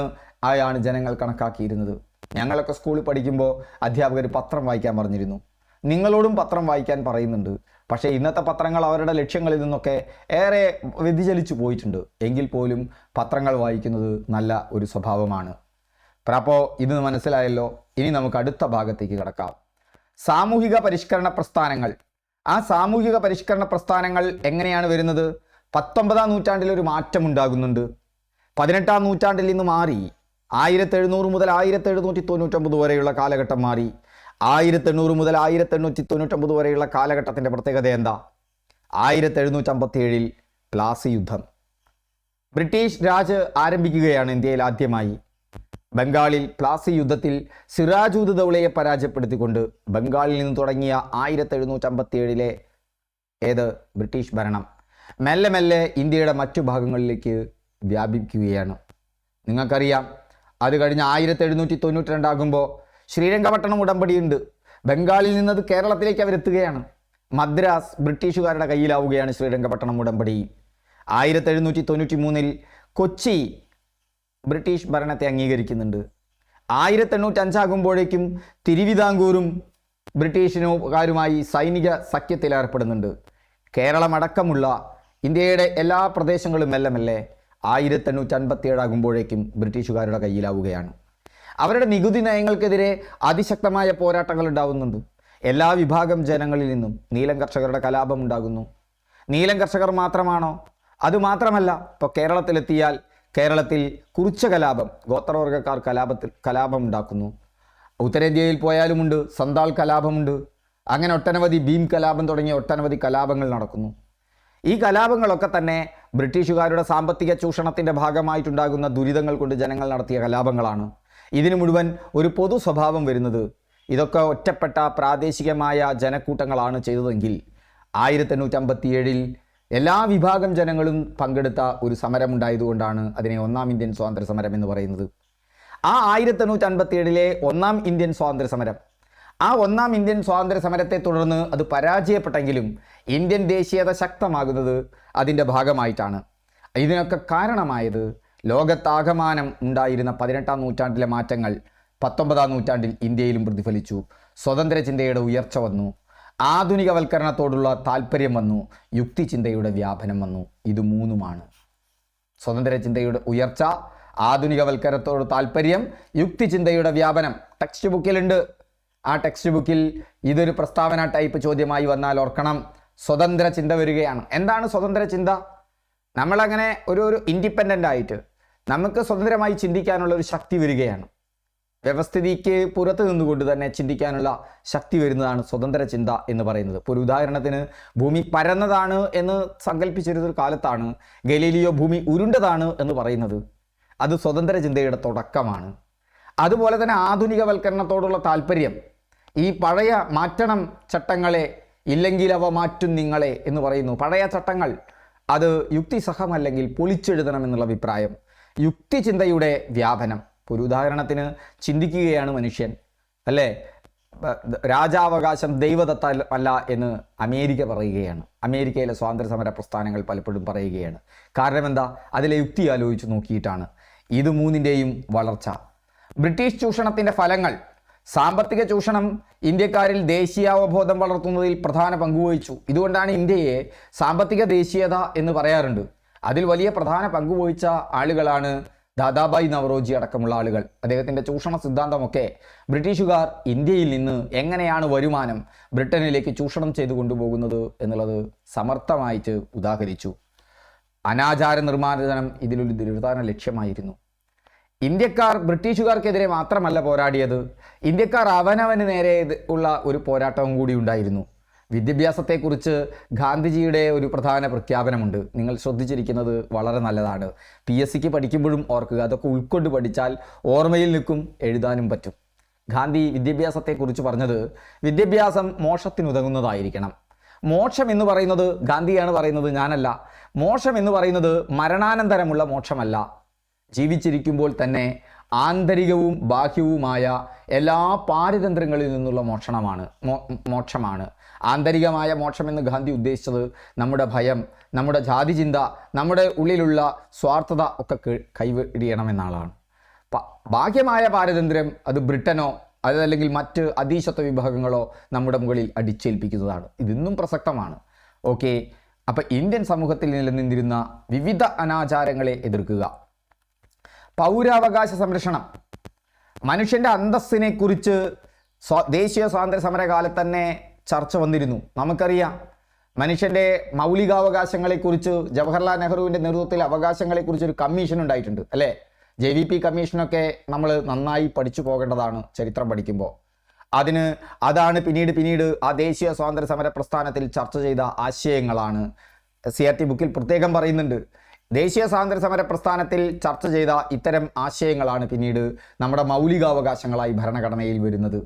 ആയാണ് ജനങ്ങൾ കണക്കാക്കിയിരുന്നത്. ഞങ്ങളൊക്കെ സ്കൂളിൽ പഠിക്കുമ്പോൾ അധ്യാപകർ പത്രം വായിക്കാൻ പറഞ്ഞിരുന്നു. നിങ്ങളോടും പത്രം വായിക്കാൻ പറയുന്നുണ്ട്. പക്ഷേ ഇന്നത്തെ പത്രങ്ങൾ അവരുടെ ലക്ഷ്യങ്ങളിൽ നിന്നൊക്കെ ഏറെ വ്യതിചലിച്ചു പോയിട്ടുണ്ട്. എങ്കിൽ പോലും പത്രങ്ങൾ വായിക്കുന്നത് നല്ല ഒരു സ്വഭാവമാണ്. അപ്പോൾ ഇത് മനസ്സിലായല്ലോ. ഇനി നമുക്ക് അടുത്ത ഭാഗത്തേക്ക് കടക്കാം. സാമൂഹിക പരിഷ്കരണ പ്രസ്ഥാനങ്ങൾ. ആ സാമൂഹിക പരിഷ്കരണ പ്രസ്ഥാനങ്ങൾ എങ്ങനെയാണ് വരുന്നത്? 19-ാം നൂറ്റാണ്ടിൽ ഒരു മാറ്റം ഉണ്ടാകുന്നുണ്ട്. 18-ാം നൂറ്റാണ്ടിൽ നിന്ന് മാറി 1700 മുതൽ 1799 വരെയുള്ള കാലഘട്ടം മാറി. 1800 മുതൽ 1899 വരെയുള്ള കാലഘട്ടത്തിൻ്റെ പ്രത്യേകത എന്താ? 1757 പ്ലാസി യുദ്ധം. ബ്രിട്ടീഷ് രാജ് ആരംഭിക്കുകയാണ് ഇന്ത്യയിൽ ആദ്യമായി. ബംഗാളിൽ പ്ലാസി യുദ്ധത്തിൽ സിറാജ് ദൗളയെ പരാജയപ്പെടുത്തിക്കൊണ്ട് ബംഗാളിൽ നിന്ന് തുടങ്ങിയ 1757 ബ്രിട്ടീഷ് ഭരണം മെല്ലെ മെല്ലെ ഇന്ത്യയുടെ മറ്റു ഭാഗങ്ങളിലേക്ക് വ്യാപിക്കുകയാണ്. നിങ്ങൾക്കറിയാം, അത് കഴിഞ്ഞ് 1792 ആകുമ്പോൾ ശ്രീരംഗപട്ടണം ഉടമ്പടിയുണ്ട്. ബംഗാളിൽ നിന്നത് കേരളത്തിലേക്ക് അവരെത്തുകയാണ്. മദ്രാസ് ബ്രിട്ടീഷുകാരുടെ കയ്യിലാവുകയാണ് ശ്രീരംഗപട്ടണം ഉടമ്പടി. 1793 കൊച്ചി ബ്രിട്ടീഷ് ഭരണത്തെ അംഗീകരിക്കുന്നുണ്ട്. 1805 ആകുമ്പോഴേക്കും തിരുവിതാംകൂറും ബ്രിട്ടീഷുകാരുമായി സൈനിക സഖ്യത്തിൽ ഏർപ്പെടുന്നുണ്ട്. കേരളമടക്കമുള്ള ഇന്ത്യയുടെ എല്ലാ പ്രദേശങ്ങളും മെല്ലെ മെല്ലെ 1857 ആകുമ്പോഴേക്കും ബ്രിട്ടീഷുകാരുടെ കയ്യിലാവുകയാണ്. അവരുടെ നികുതി നയങ്ങൾക്കെതിരെ അതിശക്തമായ പോരാട്ടങ്ങൾ ഉണ്ടാകുന്നുണ്ട്. എല്ലാ വിഭാഗം ജനങ്ങളിൽ നിന്നും. നീലം കർഷകരുടെ കലാപം ഉണ്ടാകുന്നു. നീലം കർഷകർ മാത്രമാണോ? അതുമാത്രമല്ല, ഇപ്പോൾ കേരളത്തിലെത്തിയാൽ കേരളത്തിൽ കുറിച്ച കലാപം, ഗോത്രവർഗ്ഗക്കാർ കലാപം ഉണ്ടാക്കുന്നു. ഉത്തരേന്ത്യയിൽ പോയാലുമുണ്ട്, സന്താൾ കലാപമുണ്ട്. അങ്ങനെ ഒട്ടനവധി ഭീം കലാപം തുടങ്ങിയ ഒട്ടനവധി കലാപങ്ങൾ നടക്കുന്നു. ഈ കലാപങ്ങളൊക്കെ തന്നെ ബ്രിട്ടീഷുകാരുടെ സാമ്പത്തിക ചൂഷണത്തിൻ്റെ ഭാഗമായിട്ടുണ്ടാകുന്ന ദുരിതങ്ങൾ കൊണ്ട് ജനങ്ങൾ നടത്തിയ കലാപങ്ങളാണ്. ഇതിന് മുഴുവൻ ഒരു പൊതു സ്വഭാവം വരുന്നത്, ഇതൊക്കെ ഒറ്റപ്പെട്ട പ്രാദേശികമായ ജനക്കൂട്ടങ്ങളാണ് ചെയ്തതെങ്കിൽ 1857 എല്ലാ വിഭാഗം ജനങ്ങളും പങ്കെടുത്ത ഒരു സമരമുണ്ടായതുകൊണ്ടാണ് അതിനെ ഒന്നാം ഇന്ത്യൻ സ്വാതന്ത്ര്യ സമരം എന്ന് പറയുന്നത്. ആ 1857 ഒന്നാം ഇന്ത്യൻ സ്വാതന്ത്ര്യ സമരം, ആ ഒന്നാം ഇന്ത്യൻ സ്വാതന്ത്ര്യ സമരത്തെ തുടർന്ന് അത് പരാജയപ്പെട്ടെങ്കിലും ഇന്ത്യൻ ദേശീയത ശക്തമാകുന്നത് അതിൻ്റെ ഭാഗമായിട്ടാണ്. ഇതിനൊക്കെ കാരണമായത് ലോകത്താകമാനം ഉണ്ടായിരുന്ന 18-ാം നൂറ്റാണ്ടിലെ മാറ്റങ്ങൾ 19-ാം നൂറ്റാണ്ടിൽ ഇന്ത്യയിലും പ്രതിഫലിച്ചു. സ്വതന്ത്ര ചിന്തയുടെ ഉയർച്ച വന്നു. ആധുനികവൽക്കരണത്തോടുള്ള താല്പര്യം വന്നു. യുക്തിചിന്തയുടെ വ്യാപനം വന്നു. ഇത് മൂന്നുമാണ്. സ്വതന്ത്ര ചിന്തയുടെ ഉയർച്ച, ആധുനികവൽക്കരണത്തോട് താല്പര്യം, യുക്തിചിന്തയുടെ വ്യാപനം. ടെക്സ്റ്റ് ബുക്കിലുണ്ട്. ആ ടെക്സ്റ്റ് ബുക്കിൽ ഇതൊരു പ്രസ്താവന ടൈപ്പ് ചോദ്യമായി വന്നാൽ ഓർക്കണം, സ്വതന്ത്ര ചിന്ത വരികയാണ്. എന്താണ് സ്വതന്ത്ര ചിന്ത? നമ്മളങ്ങനെ ഒരു ഇൻഡിപെൻഡൻ്റ് ആയിട്ട് നമുക്ക് സ്വതന്ത്രമായി ചിന്തിക്കാനുള്ള ഒരു ശക്തി വരികയാണ്. വ്യവസ്ഥിതിക്ക് പുറത്ത് നിന്നുകൊണ്ട് തന്നെ ചിന്തിക്കാനുള്ള ശക്തി വരുന്നതാണ് സ്വതന്ത്ര ചിന്ത എന്ന് പറയുന്നത്. ഇപ്പോൾ ഒരു ഉദാഹരണത്തിന്, ഭൂമി പരന്നതാണ് എന്ന് സങ്കല്പിച്ചിരുന്നൊരു കാലത്താണ് ഗലീലിയോ ഭൂമി ഉരുണ്ടതാണ് എന്ന് പറയുന്നത്. അത് സ്വതന്ത്ര ചിന്തയുടെ തുടക്കമാണ്. അതുപോലെ തന്നെ ആധുനികവൽക്കരണത്തോടുള്ള താല്പര്യം, ഈ പഴയ മാറ്റണം ചട്ടങ്ങളെ, ഇല്ലെങ്കിൽ അവ മാറ്റും നിങ്ങളെ എന്ന് പറയുന്നു. പഴയ ചട്ടങ്ങൾ അത് യുക്തിസഹമല്ലെങ്കിൽ പൊളിച്ചെഴുതണം എന്നുള്ള അഭിപ്രായം. യുക്തിചിന്തയുടെ വ്യാപനം. ഒരു ഉദാഹരണത്തിന്, ചിന്തിക്കുകയാണ് മനുഷ്യൻ, അല്ലേ? രാജാവകാശം ദൈവദത്ത അല്ല എന്ന് അമേരിക്ക പറയുകയാണ്. അമേരിക്കയിലെ സ്വാതന്ത്ര്യ സമര പ്രസ്ഥാനങ്ങൾ പലപ്പോഴും പറയുകയാണ്. കാരണം എന്താ? അതിലെ യുക്തി ആലോചിച്ച് നോക്കിയിട്ടാണ്. ഇത് മൂന്നിൻ്റെയും വളർച്ച. ബ്രിട്ടീഷ് ചൂഷണത്തിൻ്റെ ഫലങ്ങൾ. സാമ്പത്തിക ചൂഷണം ഇന്ത്യക്കാരിൽ ദേശീയാവബോധം വളർത്തുന്നതിൽ പ്രധാന പങ്കുവഹിച്ചു. ഇതുകൊണ്ടാണ് ഇന്ത്യയെ സാമ്പത്തിക ദേശീയത എന്ന് പറയാറുണ്ട്. അതിൽ വലിയ പ്രധാന പങ്കുവഹിച്ച ആളുകളാണ് ദാദാബായ് നവറോജി അടക്കമുള്ള ആളുകൾ. അദ്ദേഹത്തിൻ്റെ ചൂഷണ സിദ്ധാന്തമൊക്കെ ബ്രിട്ടീഷുകാർ ഇന്ത്യയിൽ നിന്ന് എങ്ങനെയാണ് വരുമാനം ബ്രിട്ടനിലേക്ക് ചൂഷണം ചെയ്തു കൊണ്ടുപോകുന്നത് എന്നുള്ളത് സമർത്ഥമായിട്ട് ഉദാഹരിച്ചു. അനാചാര നിർമ്മാർജ്ജനം ഇതിലൊരു പ്രധാന ലക്ഷ്യമായിരുന്നു. ഇന്ത്യക്കാർ ബ്രിട്ടീഷുകാർക്കെതിരെ മാത്രമല്ല പോരാടിയത്, ഇന്ത്യക്കാർ അവനവന് നേരെ ഉള്ള ഒരു പോരാട്ടവും കൂടി ഉണ്ടായിരുന്നു. വിദ്യാഭ്യാസത്തെക്കുറിച്ച് ഗാന്ധിജിയുടെ ഒരു പ്രധാന പ്രഖ്യാപനമുണ്ട്. നിങ്ങൾ ശ്രദ്ധിച്ചിരിക്കുന്നത് വളരെ നല്ലതാണ്. PSCക്ക് പഠിക്കുമ്പോഴും ഓർക്കുക, അതൊക്കെ ഉൾക്കൊണ്ട് പഠിച്ചാൽ ഓർമ്മയിൽ നിൽക്കും, എഴുതാനും പറ്റും. ഗാന്ധി വിദ്യാഭ്യാസത്തെക്കുറിച്ച് പറഞ്ഞത്, വിദ്യാഭ്യാസം മോക്ഷത്തിനുതകുന്നതായിരിക്കണം. മോക്ഷം എന്ന് പറയുന്നത് ഗാന്ധിയാണ് പറയുന്നത്, ഞാനല്ല. മോക്ഷം എന്ന് പറയുന്നത് മരണാനന്തരമുള്ള മോക്ഷമല്ല, ജീവിച്ചിരിക്കുമ്പോൾ തന്നെ ആന്തരികവും ബാഹ്യവുമായ എല്ലാ പാരതന്ത്ര്യങ്ങളിൽ നിന്നുള്ള മോക്ഷമാണ്. ആന്തരികമായ മോക്ഷം എന്ന് ഗാന്ധി ഉദ്ദേശിച്ചത് നമ്മുടെ ഭയം, നമ്മുടെ ജാതിചിന്ത, നമ്മുടെ ഉള്ളിലുള്ള സ്വാർത്ഥത ഒക്കെ കൈവെടിയണമെന്നാളാണ്. ബാഹ്യമായ പാരതന്ത്ര്യം അത് ബ്രിട്ടനോ അതല്ലെങ്കിൽ മറ്റ് അധീശത്വ വിഭാഗങ്ങളോ നമ്മുടെ മുകളിൽ അടിച്ചേൽപ്പിക്കുന്നതാണ്. ഇതിന്നും പ്രസക്തമാണ്. ഓക്കെ, അപ്പം ഇന്ത്യൻ സമൂഹത്തിൽ നിലനിന്നിരുന്ന വിവിധ അനാചാരങ്ങളെ എതിർക്കുക. പൗരാവകാശ സംരക്ഷണം. മനുഷ്യൻ്റെ അന്തസ്സിനെ കുറിച്ച് ദേശീയ സ്വാതന്ത്ര്യ സമരകാലത്ത് തന്നെ ചർച്ച വന്നിരുന്നു. നമുക്കറിയാം, മനുഷ്യൻ്റെ മൗലികാവകാശങ്ങളെക്കുറിച്ച് ജവഹർലാൽ നെഹ്റുവിൻ്റെ നേതൃത്വത്തിൽ അവകാശങ്ങളെക്കുറിച്ച് ഒരു കമ്മീഷൻ ഉണ്ടായിട്ടുണ്ട്, അല്ലേ? JVP കമ്മീഷനൊക്കെ നമ്മൾ നന്നായി പഠിച്ചു പോകേണ്ടതാണ് ചരിത്രം പഠിക്കുമ്പോൾ. അതാണ് പിന്നീട് ആ ദേശീയ സ്വാതന്ത്ര്യ സമര പ്രസ്ഥാനത്തിൽ ചർച്ച ചെയ്ത ആശയങ്ങളാണ്. CRT ബുക്കിൽ പ്രത്യേകം പറയുന്നുണ്ട്, ദേശീയ സ്വാതന്ത്ര്യ സമര പ്രസ്ഥാനത്തിൽ ചർച്ച ചെയ്ത ഇത്തരം ആശയങ്ങളാണ് പിന്നീട് നമ്മുടെ മൗലികാവകാശങ്ങളായി ഭരണഘടനയിൽ വരുന്നത്.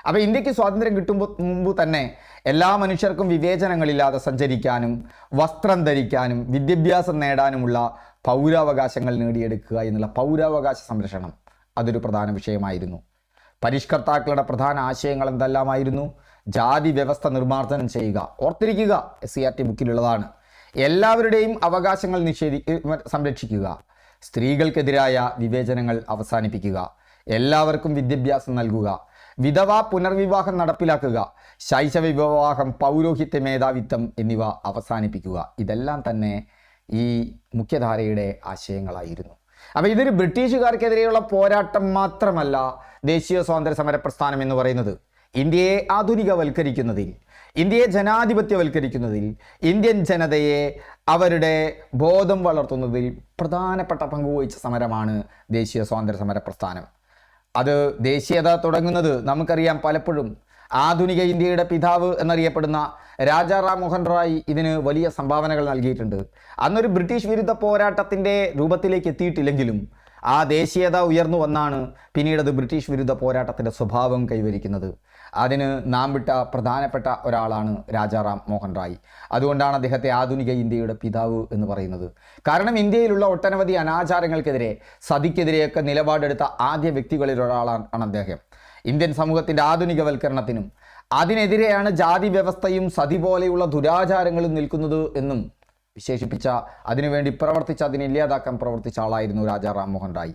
അപ്പോൾ ഇന്ത്യക്ക് സ്വാതന്ത്ര്യം മുമ്പ് തന്നെ എല്ലാ മനുഷ്യർക്കും വിവേചനങ്ങളില്ലാതെ സഞ്ചരിക്കാനും വസ്ത്രം ധരിക്കാനും വിദ്യാഭ്യാസം നേടാനുമുള്ള പൗരാവകാശങ്ങൾ നേടിയെടുക്കുക എന്നുള്ള പൗരാവകാശ സംരക്ഷണം അതൊരു പ്രധാന വിഷയമായിരുന്നു. പരിഷ്കർത്താക്കളുടെ പ്രധാന ആശയങ്ങൾ എന്തെല്ലാമായിരുന്നു? ജാതി വ്യവസ്ഥ നിർമ്മാർജ്ജനം ചെയ്യുക. ഓർത്തിരിക്കുക, CRT ബുക്കിലുള്ളതാണ്. എല്ലാവരുടെയും അവകാശങ്ങൾ സംരക്ഷിക്കുക. സ്ത്രീകൾക്കെതിരായ വിവേചനങ്ങൾ അവസാനിപ്പിക്കുക. എല്ലാവർക്കും വിദ്യാഭ്യാസം നൽകുക. വിധവാ പുനർവിവാഹം നടപ്പിലാക്കുക. ശൈശവ വിവാഹം, പൗരോഹിത്യ മേധാവിത്വം എന്നിവ അവസാനിപ്പിക്കുക. ഇതെല്ലാം തന്നെ ഈ മുഖ്യധാരയുടെ ആശയങ്ങളായിരുന്നു. അപ്പോൾ ഇതൊരു ബ്രിട്ടീഷുകാർക്കെതിരെയുള്ള പോരാട്ടം മാത്രമല്ല ദേശീയ സ്വാതന്ത്ര്യ സമര പ്രസ്ഥാനം എന്ന് പറയുന്നത്. ഇന്ത്യയെ ആധുനികവൽക്കരിക്കുന്നതിൽ, ഇന്ത്യയെ ജനാധിപത്യവൽക്കരിക്കുന്നതിൽ, ഇന്ത്യൻ ജനതയെ അവരുടെ ബോധം വളർത്തുന്നതിൽ പ്രധാനപ്പെട്ട പങ്കുവഹിച്ച സമരമാണ് ദേശീയ സ്വാതന്ത്ര്യ സമര പ്രസ്ഥാനം. അത് ദേശീയത തുടങ്ങുന്നത് നമുക്കറിയാം. പലപ്പോഴും ആധുനിക ഇന്ത്യയുടെ പിതാവ് എന്നറിയപ്പെടുന്ന രാജാ റാം മോഹൻ റായ് ഇതിന് വലിയ സംഭാവനകൾ നൽകിയിട്ടുണ്ട്. അന്നൊരു ബ്രിട്ടീഷ് വിരുദ്ധ പോരാട്ടത്തിൻ്റെ രൂപത്തിലേക്ക് എത്തിയിട്ടില്ലെങ്കിലും ആ ദേശീയത ഉയർന്നു വന്നാണ് പിന്നീട് അത് ബ്രിട്ടീഷ് വിരുദ്ധ പോരാട്ടത്തിൻ്റെ സ്വഭാവം കൈവരിക്കുന്നത്. അതിന് നാം വിട്ട പ്രധാനപ്പെട്ട ഒരാളാണ് രാജാ റാം മോഹൻ റായ്. അതുകൊണ്ടാണ് അദ്ദേഹത്തെ ആധുനിക ഇന്ത്യയുടെ പിതാവ് എന്ന് പറയുന്നത്. കാരണം ഇന്ത്യയിലുള്ള ഒട്ടനവധി അനാചാരങ്ങൾക്കെതിരെ, സതിക്കെതിരെയൊക്കെ നിലപാടെടുത്ത ആദ്യ വ്യക്തികളിൽ ഒരാളാണ് അദ്ദേഹം. ഇന്ത്യൻ സമൂഹത്തിൻ്റെ ആധുനികവൽക്കരണത്തിനും അതിനെതിരെയാണ് ജാതി വ്യവസ്ഥയും സതി പോലെയുള്ള ദുരാചാരങ്ങളും നിൽക്കുന്നത് എന്നും വിശേഷിപ്പിച്ച, അതിനുവേണ്ടി അതിനെ ഇല്ലാതാക്കാൻ പ്രവർത്തിച്ച ആളായിരുന്നു രാജാ റാം മോഹൻ റായ്.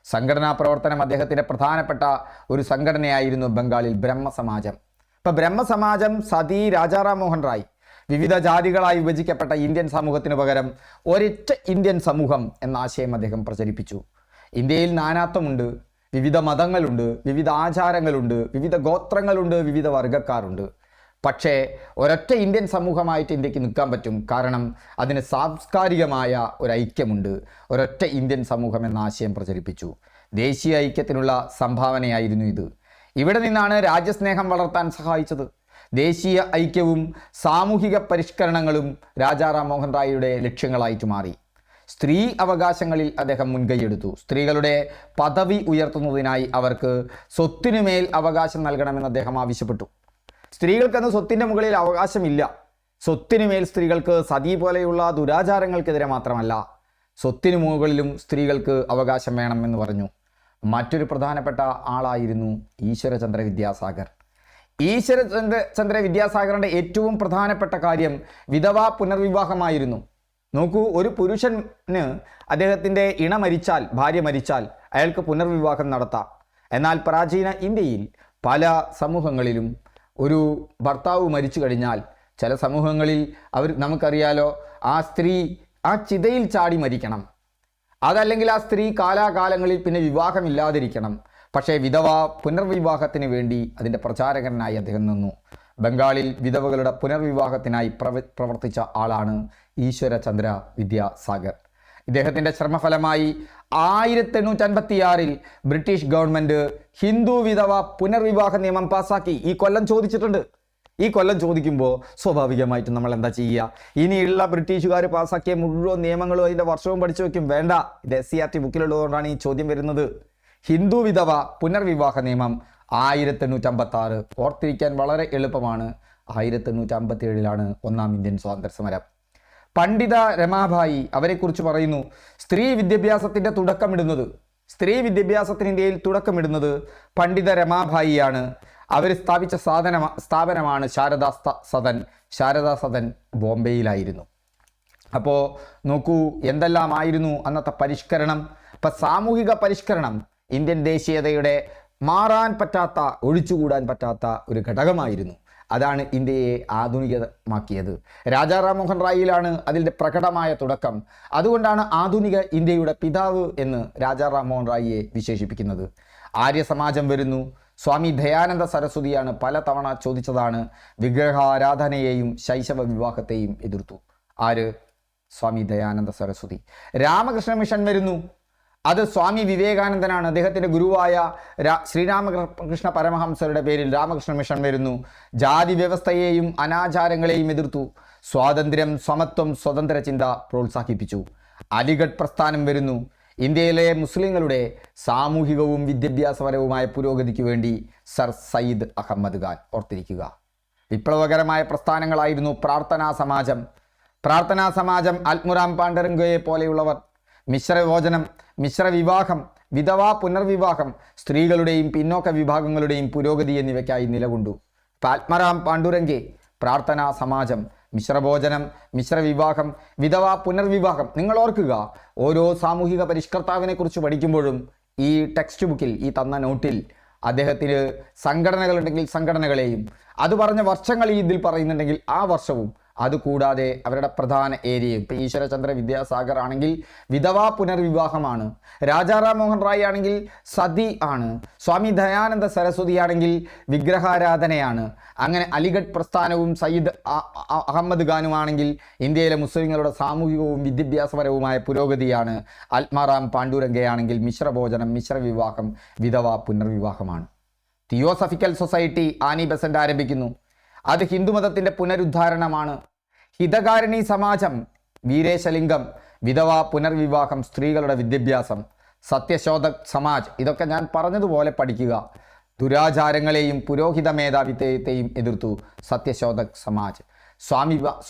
സംഘടനാ പ്രവർത്തനം അദ്ദേഹത്തിൻ്റെ പ്രധാനപ്പെട്ട ഒരു സംഘടനയായിരുന്നു ബംഗാളിൽ ബ്രഹ്മസമാജം. ഇപ്പം ബ്രഹ്മസമാജം, സതി, രാജാ റാം മോഹൻ റായ് വിവിധ ജാതികളായി വിഭജിക്കപ്പെട്ട ഇന്ത്യൻ സമൂഹത്തിന് പകരം ഒരൊറ്റ ഇന്ത്യൻ സമൂഹം എന്ന ആശയം അദ്ദേഹം പ്രചരിപ്പിച്ചു. ഇന്ത്യയിൽ നാനാത്വമുണ്ട്, വിവിധ മതങ്ങളുണ്ട്, വിവിധ ആചാരങ്ങളുണ്ട്, വിവിധ ഗോത്രങ്ങളുണ്ട്, വിവിധ വർഗ്ഗക്കാരുണ്ട്. പക്ഷേ ഒരൊറ്റ ഇന്ത്യൻ സമൂഹമായിട്ട് ഇന്ത്യക്ക് നിൽക്കാൻ പറ്റും. കാരണം അതിന് സാംസ്കാരികമായ ഒരു ഐക്യമുണ്ട്. ഒരൊറ്റ ഇന്ത്യൻ സമൂഹം എന്ന ആശയം പ്രചരിപ്പിച്ചു. ദേശീയ ഐക്യത്തിനുള്ള സംഭാവനയായിരുന്നു ഇത്. ഇവിടെ നിന്നാണ് രാജ്യസ്നേഹം വളർത്താൻ സഹായിച്ചത്. ദേശീയ ഐക്യവും സാമൂഹിക പരിഷ്കരണങ്ങളും രാജാ റാം മോഹൻ റായിയുടെ ലക്ഷ്യങ്ങളായിട്ട് മാറി. സ്ത്രീ അവകാശങ്ങളിൽ അദ്ദേഹം മുൻകൈയെടുത്തു. സ്ത്രീകളുടെ പദവി ഉയർത്തുന്നതിനായി അവർക്ക് സ്വത്തിനുമേൽ അവകാശം നൽകണമെന്ന് അദ്ദേഹം ആവശ്യപ്പെട്ടു. സ്ത്രീകൾക്കെന്ന് സ്വത്തിൻ്റെ മുകളിൽ അവകാശമില്ല. സ്വത്തിനുമേൽ സ്ത്രീകൾക്ക് സതി പോലെയുള്ള ദുരാചാരങ്ങൾക്കെതിരെ മാത്രമല്ല, സ്വത്തിനു മുകളിലും സ്ത്രീകൾക്ക് അവകാശം വേണമെന്ന് പറഞ്ഞു. മറ്റൊരു പ്രധാനപ്പെട്ട ആളായിരുന്നു ഈശ്വരചന്ദ്ര വിദ്യാസാഗർ. ഈശ്വരചന്ദ്ര വിദ്യാസാഗറിൻ്റെ ഏറ്റവും പ്രധാനപ്പെട്ട കാര്യം വിധവാ പുനർവിവാഹമായിരുന്നു. നോക്കൂ, ഒരു പുരുഷന് അദ്ദേഹത്തിൻ്റെ ഭാര്യ മരിച്ചാൽ അയാൾക്ക് പുനർവിവാഹം നടത്താം. എന്നാൽ പ്രാചീന ഇന്ത്യയിൽ പല സമൂഹങ്ങളിലും ഒരു ഭർത്താവ് മരിച്ചു കഴിഞ്ഞാൽ ചില സമൂഹങ്ങളിൽ നമുക്കറിയാലോ, ആ സ്ത്രീ ആ ചിതയിൽ ചാടി മരിക്കണം. അതല്ലെങ്കിൽ ആ സ്ത്രീ കാലാകാലങ്ങളിൽ പിന്നെ വിവാഹമില്ലാതിരിക്കണം. പക്ഷേ വിധവാ പുനർവിവാഹത്തിന് വേണ്ടി അതിൻ്റെ പ്രചാരകനായി അദ്ദേഹം നിന്നു. ബംഗാളിൽ വിധവകളുടെ പുനർവിവാഹത്തിനായി പ്രവർത്തിച്ച ആളാണ് ഈശ്വരചന്ദ്ര വിദ്യാസാഗർ. ഇദ്ദേഹത്തിൻ്റെ ശ്രമഫലമായി 1856 ബ്രിട്ടീഷ് ഗവൺമെൻറ് ഹിന്ദു വിധവ പുനർവിവാഹ നിയമം പാസാക്കി. ഈ കൊല്ലം ചോദിച്ചിട്ടുണ്ട്. ഈ കൊല്ലം ചോദിക്കുമ്പോൾ സ്വാഭാവികമായിട്ടും നമ്മൾ എന്താ ചെയ്യുക? ഇനിയുള്ള ബ്രിട്ടീഷുകാർ പാസാക്കിയ മുഴുവൻ നിയമങ്ങളും അതിൻ്റെ വർഷവും പഠിച്ചു വയ്ക്കും. വേണ്ട, ഇത് SCERT ബുക്കിലുള്ളതുകൊണ്ടാണ് ഈ ചോദ്യം വരുന്നത്. ഹിന്ദു വിധവ പുനർവിവാഹ നിയമം 1856. ഓർത്തിരിക്കാൻ വളരെ എളുപ്പമാണ്. 1857 ഒന്നാം ഇന്ത്യൻ സ്വാതന്ത്ര്യ സമരം. പണ്ഡിത രമാഭായി അവരെക്കുറിച്ച് പറയുന്നു, സ്ത്രീ വിദ്യാഭ്യാസത്തിൻ്റെ സ്ത്രീ വിദ്യാഭ്യാസത്തിന് ഇന്ത്യയിൽ തുടക്കമിടുന്നത് പണ്ഡിത രമാഭായിയാണ്. അവർ സ്ഥാപിച്ച സ്ഥാപനമാണ് ശാരദാ സദൻ ബോംബെയിലായിരുന്നു. അപ്പോൾ നോക്കൂ എന്തെല്ലാമായിരുന്നു അന്നത്തെ പരിഷ്കരണം. ഇപ്പം സാമൂഹിക പരിഷ്കരണം ഇന്ത്യൻ ദേശീയതയുടെ മാറാൻ പറ്റാത്ത, ഒഴിച്ചുകൂടാൻ പറ്റാത്ത ഒരു ഘടകമായിരുന്നു. അതാണ് ഇന്ത്യയെ ആധുനികമാക്കിയത്. രാജാ റാം മോഹൻ റായിയിലാണ് അതിൻ്റെ പ്രകടമായ തുടക്കം. അതുകൊണ്ടാണ് ആധുനിക ഇന്ത്യയുടെ പിതാവ് എന്ന് രാജാ റാം മോഹൻ റായിയെ വിശേഷിപ്പിക്കുന്നത്. ആര്യസമാജം വരുന്നു. സ്വാമി ദയാനന്ദ സരസ്വതിയാണ് പലതവണ ചോദിച്ചതാണ്, വിഗ്രഹാരാധനയെയും ശൈശവ വിവാഹത്തെയും എതിർത്തു. ആര്? സ്വാമി ദയാനന്ദ സരസ്വതി. രാമകൃഷ്ണ മിഷൻ വരുന്നു. അത് സ്വാമി വിവേകാനന്ദനാണ്. അദ്ദേഹത്തിൻ്റെ ഗുരുവായ ശ്രീരാമകൃഷ്ണ പരമഹംസരുടെ പേരിൽ രാമകൃഷ്ണ മിഷൻ വരുന്നു. ജാതി വ്യവസ്ഥയെയും അനാചാരങ്ങളെയും എതിർത്തു. സ്വാതന്ത്ര്യം, സമത്വം, സ്വതന്ത്ര ചിന്ത പ്രോത്സാഹിപ്പിച്ചു. അലിഗഡ് പ്രസ്ഥാനം വരുന്നു. ഇന്ത്യയിലെ മുസ്ലിങ്ങളുടെ സാമൂഹികവും വിദ്യാഭ്യാസപരവുമായ പുരോഗതിക്ക് വേണ്ടി സർ സയ്യിദ് അഹമ്മദ് ഖാൻ. ഓർത്തിരിക്കുക. വിപ്ലവകരമായ പ്രസ്ഥാനങ്ങളായിരുന്നു പ്രാർത്ഥനാ സമാജം, അൽമുറാം പാണ്ഡരംഗയെ പോലെയുള്ളവർ. മിശ്രഭോജനം, മിശ്രവിവാഹം, വിധവാ പുനർവിവാഹം, സ്ത്രീകളുടെയും പിന്നോക്ക വിഭാഗങ്ങളുടെയും പുരോഗതി എന്നിവയ്ക്കായി നിലകൊണ്ടു. ആത്മറാം പാണ്ഡുരംഗെ, പ്രാർത്ഥനാ സമാജം, മിശ്രഭോജനം, മിശ്രവിവാഹം, വിധവാ പുനർവിവാഹം. നിങ്ങൾ ഓർക്കുക, ഓരോ സാമൂഹിക പരിഷ്കർത്താവിനെ കുറിച്ച് പഠിക്കുമ്പോഴും ഈ ടെക്സ്റ്റ് ബുക്കിൽ, ഈ തന്ന നോട്ടിൽ അദ്ദേഹത്തിന് സംഘടനകളുണ്ടെങ്കിൽ സംഘടനകളെയും, അത് പറഞ്ഞ വർഷങ്ങൾ ഇതിൽ പറയുന്നുണ്ടെങ്കിൽ ആ വർഷവും, അതുകൂടാതെ അവരുടെ പ്രധാന ഏരിയയും. ഇപ്പം ഈശ്വരചന്ദ്ര വിദ്യാസാഗർ ആണെങ്കിൽ വിധവാ പുനർവിവാഹമാണ്, രാജാ റാം മോഹൻ റായ് ആണെങ്കിൽ സതി ആണ്, സ്വാമി ദയാനന്ദ സരസ്വതി ആണെങ്കിൽ വിഗ്രഹാരാധനയാണ്. അങ്ങനെ അലിഗഡ് പ്രസ്ഥാനവും സയ്യിദ് അഹമ്മദ് ഖാനുമാണെങ്കിൽ ഇന്ത്യയിലെ മുസ്ലിങ്ങളുടെ സാമൂഹികവും വിദ്യാഭ്യാസപരവുമായ പുരോഗതിയാണ്. ആത്മാറാം പാണ്ഡുരംഗയാണെങ്കിൽ മിശ്രഭോജനം, മിശ്രവിവാഹം, വിധവാ പുനർവിവാഹമാണ്. തിയോസഫിക്കൽ സൊസൈറ്റി ആനി ബെസന്റ് ആരംഭിക്കുന്നു. അത് ഹിന്ദുമതത്തിൻ്റെ പുനരുദ്ധാരണമാണ്. ഹിതകാരിണി സമാജം, വീരേശലിംഗം, വിധവാ പുനർവിവാഹം, സ്ത്രീകളുടെ വിദ്യാഭ്യാസം. സത്യശോധക് സമാജ്, ഇതൊക്കെ ഞാൻ പറഞ്ഞതുപോലെ പഠിക്കുക. ദുരാചാരങ്ങളെയും പുരോഹിത മേധാവിത്വത്തെയും എതിർത്തു സത്യശോധക് സമാജ്.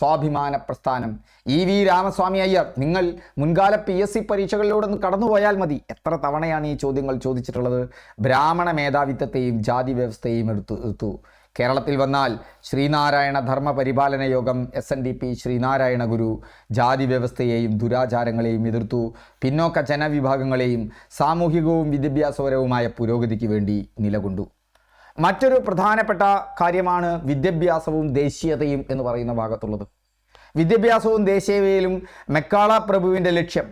സ്വാഭിമാന പ്രസ്ഥാനം, EV രാമസ്വാമി അയ്യർ. നിങ്ങൾ മുൻകാല PSC പരീക്ഷകളിലൂടെ ഒന്ന് കടന്നുപോയാൽ മതി. എത്ര തവണയാണ് ഈ ചോദ്യങ്ങൾ ചോദിച്ചിട്ടുള്ളത്? ബ്രാഹ്മണ മേധാവിത്വത്തെയും ജാതി വ്യവസ്ഥയെയും എടുത്തു. കേരളത്തിൽ വന്നാൽ ശ്രീനാരായണ ധർമ്മ പരിപാലന യോഗം, SNDP ശ്രീനാരായണ ഗുരു ജാതി വ്യവസ്ഥയെയും ദുരാചാരങ്ങളെയും എതിർത്തു. പിന്നോക്ക ജനവിഭാഗങ്ങളെയും സാമൂഹികവും വിദ്യാഭ്യാസപരവുമായ പുരോഗതിക്ക് വേണ്ടി നിലകൊണ്ടു. മറ്റൊരു പ്രധാനപ്പെട്ട കാര്യമാണ് വിദ്യാഭ്യാസവും ദേശീയതയും എന്ന് പറയുന്ന ഭാഗത്തുള്ളത്. വിദ്യാഭ്യാസവും ദേശീയതയിലും മെക്കാള പ്രഭുവിൻ്റെ ലക്ഷ്യം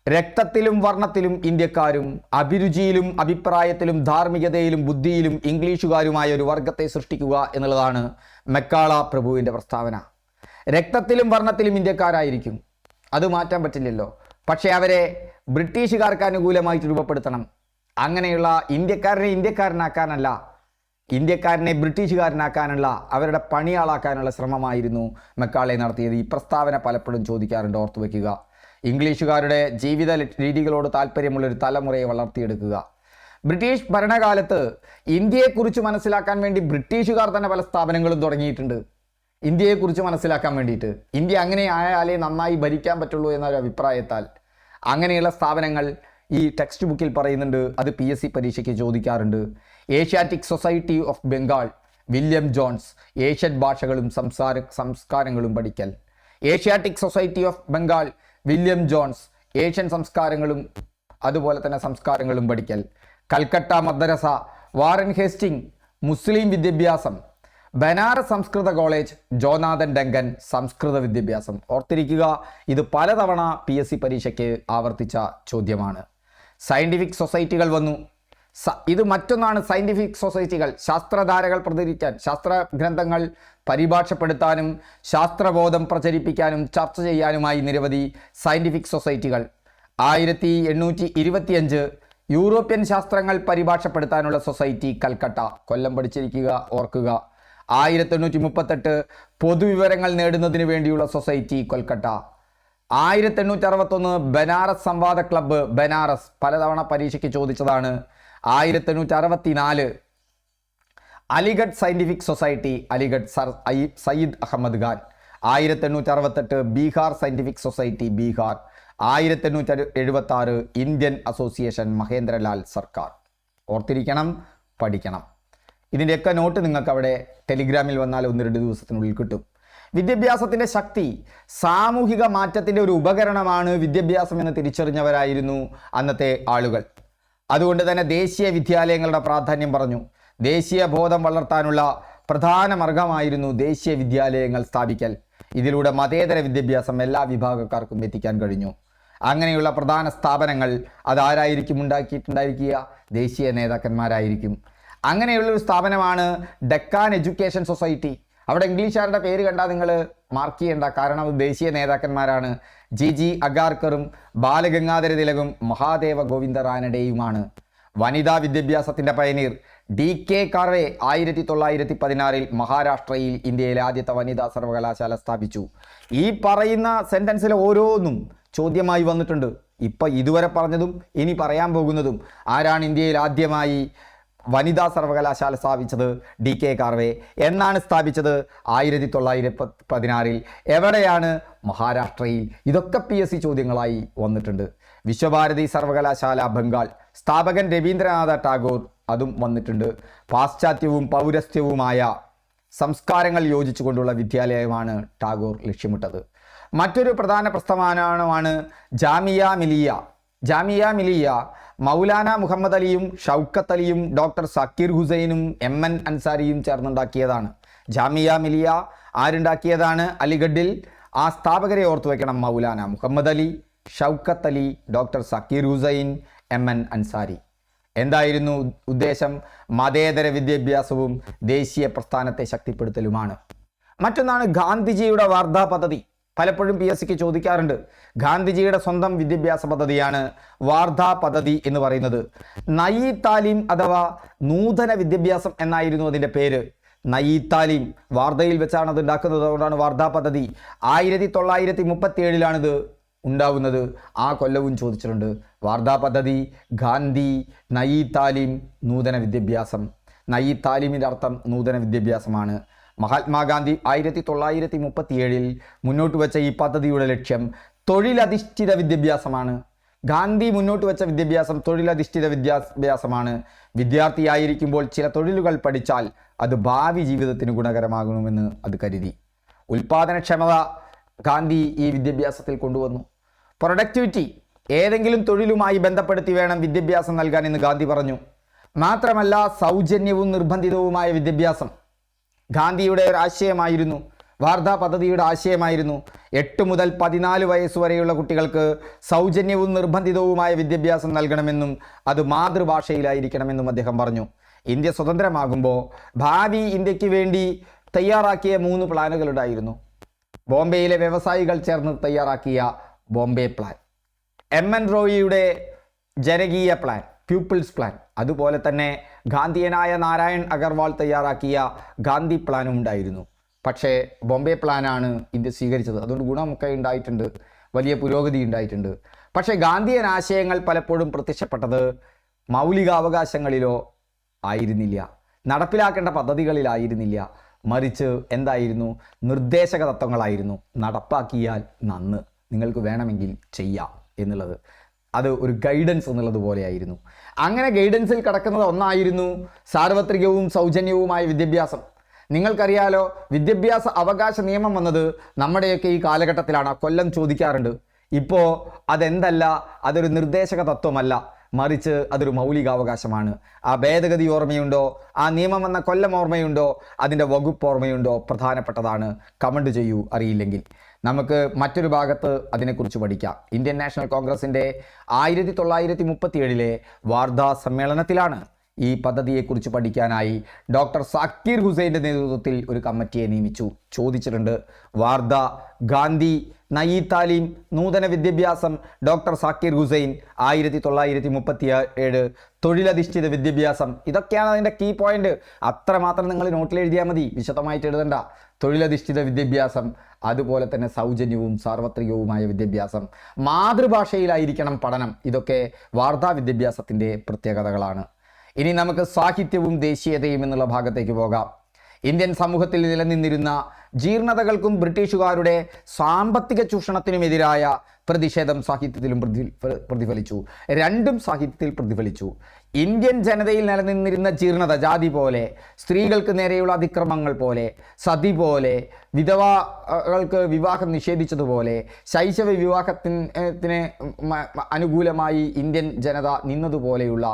രക്തത്തിലും വർണ്ണത്തിലും ഇന്ത്യക്കാരും, അഭിരുചിയിലും അഭിപ്രായത്തിലും ധാർമ്മികതയിലും ബുദ്ധിയിലും ഇംഗ്ലീഷുകാരുമായ ഒരു വർഗത്തെ സൃഷ്ടിക്കുക എന്നുള്ളതാണ് മെക്കാള പ്രഭുവിൻ്റെ പ്രസ്താവന. രക്തത്തിലും വർണ്ണത്തിലും ഇന്ത്യക്കാരായിരിക്കും, അത് മാറ്റാൻ പറ്റില്ലല്ലോ. പക്ഷേ അവരെ ബ്രിട്ടീഷുകാർക്ക് അനുകൂലമായിട്ട് രൂപപ്പെടുത്തണം. അങ്ങനെയുള്ള ഇന്ത്യക്കാരനാക്കാനല്ല, ഇന്ത്യക്കാരനെ ബ്രിട്ടീഷുകാരനാക്കാനുള്ള, അവരുടെ പണിയാളാക്കാനുള്ള ശ്രമമായിരുന്നു മെക്കാളെ നടത്തിയത്. ഈ പ്രസ്താവന പലപ്പോഴും ചോദിക്കാറുണ്ട്, ഓർത്തു വയ്ക്കുക. ഇംഗ്ലീഷുകാരുടെ ജീവിത രീതികളോട് താല്പര്യമുള്ളൊരു തലമുറയെ വളർത്തിയെടുക്കുക. ബ്രിട്ടീഷ് ഭരണകാലത്ത് ഇന്ത്യയെക്കുറിച്ച് മനസ്സിലാക്കാൻ വേണ്ടി ബ്രിട്ടീഷുകാർ തന്നെ പല സ്ഥാപനങ്ങളും തുടങ്ങിയിട്ടുണ്ട്. ഇന്ത്യയെക്കുറിച്ച് മനസ്സിലാക്കാൻ വേണ്ടിയിട്ട്, ഇന്ത്യ അങ്ങനെ ആയാലേ നന്നായി ഭരിക്കാൻ പറ്റുള്ളൂ എന്നൊരു അഭിപ്രായത്താൽ അങ്ങനെയുള്ള സ്ഥാപനങ്ങൾ ഈ ടെക്സ്റ്റ് ബുക്കിൽ പറയുന്നുണ്ട്. അത് PSC പരീക്ഷയ്ക്ക് ചോദിക്കാറുണ്ട്. Asiatic Society of Bengal, William Jones, Asian ഭാഷകളും സംസ്കാരങ്ങളും പഠിക്കൽ. Asiatic Society of Bengal, William Jones, Asian സംസ്കാരങ്ങളും അതുപോലെ തന്നെ സംസ്കാരങ്ങളും പഠിക്കൽ. Calcutta Madrasa, Warren Hastings, Muslim വിദ്യാഭ്യാസം. ബനാറസ് സംസ്കൃത കോളേജ്, ജോനാഥൻ ഡങ്കൻ, സംസ്കൃത വിദ്യാഭ്യാസം. ഓർത്തിരിക്കുക, ഇത് പലതവണ PSC പരീക്ഷയ്ക്ക് ആവർത്തിച്ച ചോദ്യമാണ്. സയൻറ്റിഫിക് സൊസൈറ്റികൾ വന്നു. ഇത് മറ്റൊന്നാണ്. സയൻറ്റിഫിക് സൊസൈറ്റികൾ ശാസ്ത്രധാരകൾ പ്രചരിക്കാൻ, ശാസ്ത്ര ഗ്രന്ഥങ്ങൾ പരിഭാഷപ്പെടുത്താനും ശാസ്ത്രബോധം പ്രചരിപ്പിക്കാനും ചർച്ച ചെയ്യാനുമായി നിരവധി സയൻറ്റിഫിക് സൊസൈറ്റികൾ. 1825 യൂറോപ്യൻ ശാസ്ത്രങ്ങൾ പരിഭാഷപ്പെടുത്താനുള്ള സൊസൈറ്റി കൽക്കട്ട. കൊല്ലം പഠിച്ചിരിക്കുക, ഓർക്കുക. 1838 പൊതുവിവരങ്ങൾ നേടുന്നതിന് വേണ്ടിയുള്ള സൊസൈറ്റി കൊൽക്കട്ട. 1861 ബനാറസ് സംവാദ ക്ലബ്ബ്, ബനാറസ്. പലതവണ പരീക്ഷയ്ക്ക് ചോദിച്ചതാണ്. 1864 Aligarh Scientific Society, Aligarh, Sir Syed Ahmad Khan. 1868 Bihar Scientific Society, Bihar. 1876 Indian Association, Mahendralal Sarkar. ഓർത്തിരിക്കണം, പഠിക്കണം. ഇതിൻ്റെയൊക്കെ നോട്ട് നിങ്ങൾക്ക് അവിടെ ടെലിഗ്രാമിൽ വന്നാൽ 1-2 ദിവസത്തിനുള്ളിൽ കിട്ടും. വിദ്യാഭ്യാസത്തിൻ്റെ ശക്തി, സാമൂഹിക മാറ്റത്തിൻ്റെ ഒരു ഉപകരണമാണ് വിദ്യാഭ്യാസം എന്ന് തിരിച്ചറിഞ്ഞവരായിരുന്നു അന്നത്തെ ആളുകൾ. അതുകൊണ്ട് തന്നെ ദേശീയ വിദ്യാലയങ്ങളുടെ പ്രാധാന്യം പറഞ്ഞു. ദേശീയ ബോധം വളർത്താനുള്ള പ്രധാന മാർഗമായിരുന്നു ദേശീയ വിദ്യാലയങ്ങൾ സ്ഥാപിക്കൽ. ഇതിലൂടെ മതേതര വിദ്യാഭ്യാസം എല്ലാ വിഭാഗക്കാർക്കും എത്തിക്കാൻ കഴിഞ്ഞു. അങ്ങനെയുള്ള പ്രധാന സ്ഥാപനങ്ങൾ അതാരായിരിക്കും ഉണ്ടാക്കിയിട്ടുണ്ടായിരിക്കുക? ദേശീയ നേതാക്കന്മാരായിരിക്കും. അങ്ങനെയുള്ളൊരു സ്ഥാപനമാണ് ഡെക്കാൻ എഡ്യൂക്കേഷൻ സൊസൈറ്റി. അവിടെ ഇംഗ്ലീഷുകാരുടെ പേര് കണ്ടാൽ നിങ്ങൾ മാർക്ക് ചെയ്യേണ്ട, കാരണം അത് ദേശീയ നേതാക്കന്മാരാണ്. ജി അഗാർക്കറും ബാലഗംഗാധര തിലകും മഹാദേവ ഗോവിന്ദ റാനഡെയുമാണ്. വനിതാ വിദ്യാഭ്യാസത്തിൻ്റെ പയനീർ DK കാർവേ 1916 മഹാരാഷ്ട്രയിൽ ഇന്ത്യയിലെ ആദ്യത്തെ വനിതാ സർവകലാശാല സ്ഥാപിച്ചു. ഈ പറയുന്ന സെൻറ്റൻസിലെ ഓരോന്നും ചോദ്യമായി വന്നിട്ടുണ്ട്. ഇതുവരെ പറഞ്ഞതും ഇനി പറയാൻ പോകുന്നതും. ആരാണ് ഇന്ത്യയിൽ ആദ്യമായി വനിതാ സർവകലാശാല സ്ഥാപിച്ചത്? DK കാർവേ. എന്നാണ് സ്ഥാപിച്ചത്? 1916. എവിടെയാണ്? മഹാരാഷ്ട്രയിൽ. ഇതൊക്കെ PSC ചോദ്യങ്ങളായി വന്നിട്ടുണ്ട്. വിശ്വഭാരതി സർവകലാശാല, ബംഗാൾ. സ്ഥാപകൻ രവീന്ദ്രനാഥ ടാഗോർ, അതും വന്നിട്ടുണ്ട്. പാശ്ചാത്യവും പൗരസ്ത്യവുമായ സംസ്കാരങ്ങൾ യോജിച്ചുകൊണ്ടുള്ള വിദ്യാലയമാണ് ടാഗോർ ലക്ഷ്യമിട്ടത്. മറ്റൊരു പ്രധാന പ്രസ്ഥാനമാണ് ജാമിയ മിലിയ. ജാമിയ മിലിയ മൗലാന മുഹമ്മദ് അലിയും ഷൗക്കത്ത് അലിയും ഡോക്ടർ സക്കീർ ഹുസൈനും MN അൻസാരിയും ചേർന്നുണ്ടാക്കിയതാണ്. ജാമിയ മിലിയ ആരുണ്ടാക്കിയതാണ്? അലിഗഡിൽ. ആ സ്ഥാപകരെ ഓർത്തു വയ്ക്കണം: മൗലാന മുഹമ്മദ് അലി, ഷൗക്കത്ത് അലി, ഡോക്ടർ സക്കീർ ഹുസൈൻ, MN അൻസാരി. എന്തായിരുന്നു ഉദ്ദേശം? മതേതര വിദ്യാഭ്യാസവും ദേശീയ പ്രസ്ഥാനത്തെ ശക്തിപ്പെടുത്തലുമാണ്. മറ്റൊന്നാണ് ഗാന്ധിജിയുടെ വാർധാ പദ്ധതി. പലപ്പോഴും PSCക്ക് ചോദിക്കാറുണ്ട്. ഗാന്ധിജിയുടെ സ്വന്തം വിദ്യാഭ്യാസ പദ്ധതിയാണ് വാർധാ പദ്ധതി എന്ന് പറയുന്നത്. നയി താലീം അഥവാ നൂതന വിദ്യാഭ്യാസം എന്നായിരുന്നു അതിൻ്റെ പേര്. നയി താലീം വാർധയിൽ വെച്ചാണ് അത് ഉണ്ടാക്കുന്നത്. അതുകൊണ്ടാണ് വാർധാ പദ്ധതി. 1937 ഉണ്ടാവുന്നത്. ആ കൊല്ലവും ചോദിച്ചിട്ടുണ്ട്. വാർധാ പദ്ധതി, ഗാന്ധി, നയി താലീം, നൂതന വിദ്യാഭ്യാസം. നയി താലീമിൻ്റെ അർത്ഥം നൂതന വിദ്യാഭ്യാസമാണ്. മഹാത്മാഗാന്ധി 1937 മുന്നോട്ട് വെച്ച ഈ പദ്ധതിയുടെ ലക്ഷ്യം തൊഴിലധിഷ്ഠിത വിദ്യാഭ്യാസമാണ്. ഗാന്ധി മുന്നോട്ട് വെച്ച വിദ്യാഭ്യാസം തൊഴിലധിഷ്ഠിത വിദ്യാഭ്യാസമാണ്. വിദ്യാർത്ഥിയായിരിക്കുമ്പോൾ ചില തൊഴിലുകൾ പഠിച്ചാൽ അത് ഭാവി ജീവിതത്തിന് ഗുണകരമാകണമെന്ന് അത് കരുതി. ഉൽപാദനക്ഷമത ഗാന്ധി ഈ വിദ്യാഭ്യാസത്തിൽ കൊണ്ടുവന്നു. പ്രൊഡക്ടിവിറ്റി, ഏതെങ്കിലും തൊഴിലുമായി ബന്ധപ്പെടുത്തി വേണം വിദ്യാഭ്യാസം നൽകാൻ എന്ന് ഗാന്ധി പറഞ്ഞു. മാത്രമല്ല, സൗജന്യവും നിർബന്ധിതവുമായ വിദ്യാഭ്യാസം ഗാന്ധിയുടെ ഒരു ആശയമായിരുന്നു. വാർധാ പദ്ധതിയുടെ ആശയമായിരുന്നു. 8 മുതൽ 14 വയസ്സ് വരെയുള്ള കുട്ടികൾക്ക് സൗജന്യവും നിർബന്ധിതവുമായ വിദ്യാഭ്യാസം നൽകണമെന്നും അത് മാതൃഭാഷയിലായിരിക്കണമെന്നും അദ്ദേഹം പറഞ്ഞു. ഇന്ത്യ സ്വതന്ത്രമാകുമ്പോൾ ഭാവി ഇന്ത്യക്ക് വേണ്ടി തയ്യാറാക്കിയ 3 പ്ലാനുകളുണ്ടായിരുന്നു. ബോംബെയിലെ വ്യവസായികൾ ചേർന്ന് തയ്യാറാക്കിയ ബോംബെ പ്ലാൻ, MN റോയിയുടെ ജനകീയ പ്ലാൻ, പീപ്പിൾസ് പ്ലാൻ, അതുപോലെ തന്നെ ഗാന്ധിയനായ നാരായൺ അഗർവാൾ തയ്യാറാക്കിയ ഗാന്ധി പ്ലാനും ഉണ്ടായിരുന്നു. പക്ഷേ ബോംബെ പ്ലാനാണ് ഇന്ത്യ സ്വീകരിച്ചത്. അതുകൊണ്ട് ഗുണമൊക്കെ ഉണ്ടായിട്ടുണ്ട്, വലിയ പുരോഗതി ഉണ്ടായിട്ടുണ്ട്. പക്ഷേ ഗാന്ധിയൻ ആശയങ്ങൾ പലപ്പോഴും പ്രത്യക്ഷപ്പെട്ടത് മൗലികാവകാശങ്ങളിലോ ആയിരുന്നില്ല, നടപ്പിലാക്കേണ്ട പദ്ധതികളിലായിരുന്നില്ല. മറിച്ച് എന്തായിരുന്നു? നിർദ്ദേശക തത്വങ്ങളായിരുന്നു. നടപ്പാക്കിയാൽ നന്ന്, നിങ്ങൾക്ക് വേണമെങ്കിൽ ചെയ്യാം എന്നുള്ളത്. അത് ഒരു ഗൈഡൻസ് എന്നുള്ളത് പോലെയായിരുന്നു. അങ്ങനെ ഗൈഡൻസിൽ കിടക്കുന്നത് ഒന്നായിരുന്നു സാർവത്രികവും സൗജന്യവുമായ വിദ്യാഭ്യാസം. നിങ്ങൾക്കറിയാലോ, വിദ്യാഭ്യാസ അവകാശ നിയമം വന്നത് നമ്മുടെയൊക്കെ ഈ കാലഘട്ടത്തിലാണ്. കൊല്ലം ചോദിക്കാറുണ്ട്. ഇപ്പോൾ അതെന്തല്ല, അതൊരു നിർദ്ദേശക തത്വമല്ല, മറിച്ച് അതൊരു മൗലികാവകാശമാണ്. ആ ഭേദഗതി ഓർമ്മയുണ്ടോ? ആ നിയമം വന്ന കൊല്ലം ഓർമ്മയുണ്ടോ? അതിൻ്റെ വകുപ്പ് ഓർമ്മയുണ്ടോ? പ്രധാനപ്പെട്ടതാണ്. കമൻറ്റ് ചെയ്യൂ അറിയില്ലെങ്കിൽ. നമുക്ക് മറ്റൊരു ഭാഗത്ത് അതിനെക്കുറിച്ച് പഠിക്കാം. ഇന്ത്യൻ നാഷണൽ കോൺഗ്രസിൻ്റെ 1937 വാർധാ സമ്മേളനത്തിലാണ് ഈ പദ്ധതിയെക്കുറിച്ച് പഠിക്കാനായി ഡോക്ടർ സാക്കിർ ഹുസൈൻ്റെ നേതൃത്വത്തിൽ ഒരു കമ്മിറ്റിയെ നിയമിച്ചു. ചോദിച്ചിട്ടുണ്ട്, വാർധ, ഗാന്ധി, നയി താലീം, നൂതന വിദ്യാഭ്യാസം, ഡോക്ടർ സാക്കിർ ഹുസൈൻ, 1937 തൊഴിലധിഷ്ഠിത വിദ്യാഭ്യാസം. ഇതൊക്കെയാണ് അതിൻ്റെ കീ പോയിന്റ്. അത്രമാത്രം നിങ്ങൾ നോട്ടിൽ എഴുതിയാൽ മതി, വിശദമായിട്ട് എഴുതണ്ട. തൊഴിലധിഷ്ഠിത വിദ്യാഭ്യാസം, അതുപോലെ തന്നെ സൗജന്യവും സാർവത്രികവുമായ വിദ്യാഭ്യാസം, മാതൃഭാഷയിലായിരിക്കണം പഠനം. ഇതൊക്കെ വാർധാ വിദ്യാഭ്യാസത്തിൻ്റെ പ്രത്യേകതകളാണ്. ഇനി നമുക്ക് സാഹിത്യവും ദേശീയതയും എന്നുള്ള ഭാഗത്തേക്ക് പോകാം. ഇന്ത്യൻ സമൂഹത്തിൽ നിലനിന്നിരുന്ന ജീർണതകൾക്കും ബ്രിട്ടീഷുകാരുടെ സാമ്പത്തിക ചൂഷണത്തിനുമെതിരായ പ്രതിഷേധം സാഹിത്യത്തിലും പ്രതിഫലിച്ചു. രണ്ടും സാഹിത്യത്തിൽ പ്രതിഫലിച്ചു. ഇന്ത്യൻ ജനതയിൽ നിലനിന്നിരുന്ന ജീർണത, ജാതി പോലെ, സ്ത്രീകൾക്ക് നേരെയുള്ള അതിക്രമങ്ങൾ പോലെ, സതി പോലെ, വിധവകൾക്ക് വിവാഹം നിഷേധിച്ചതുപോലെ, ശൈശവ വിവാഹത്തിന് അനുകൂലമായി ഇന്ത്യൻ ജനത നിന്നതുപോലെയുള്ള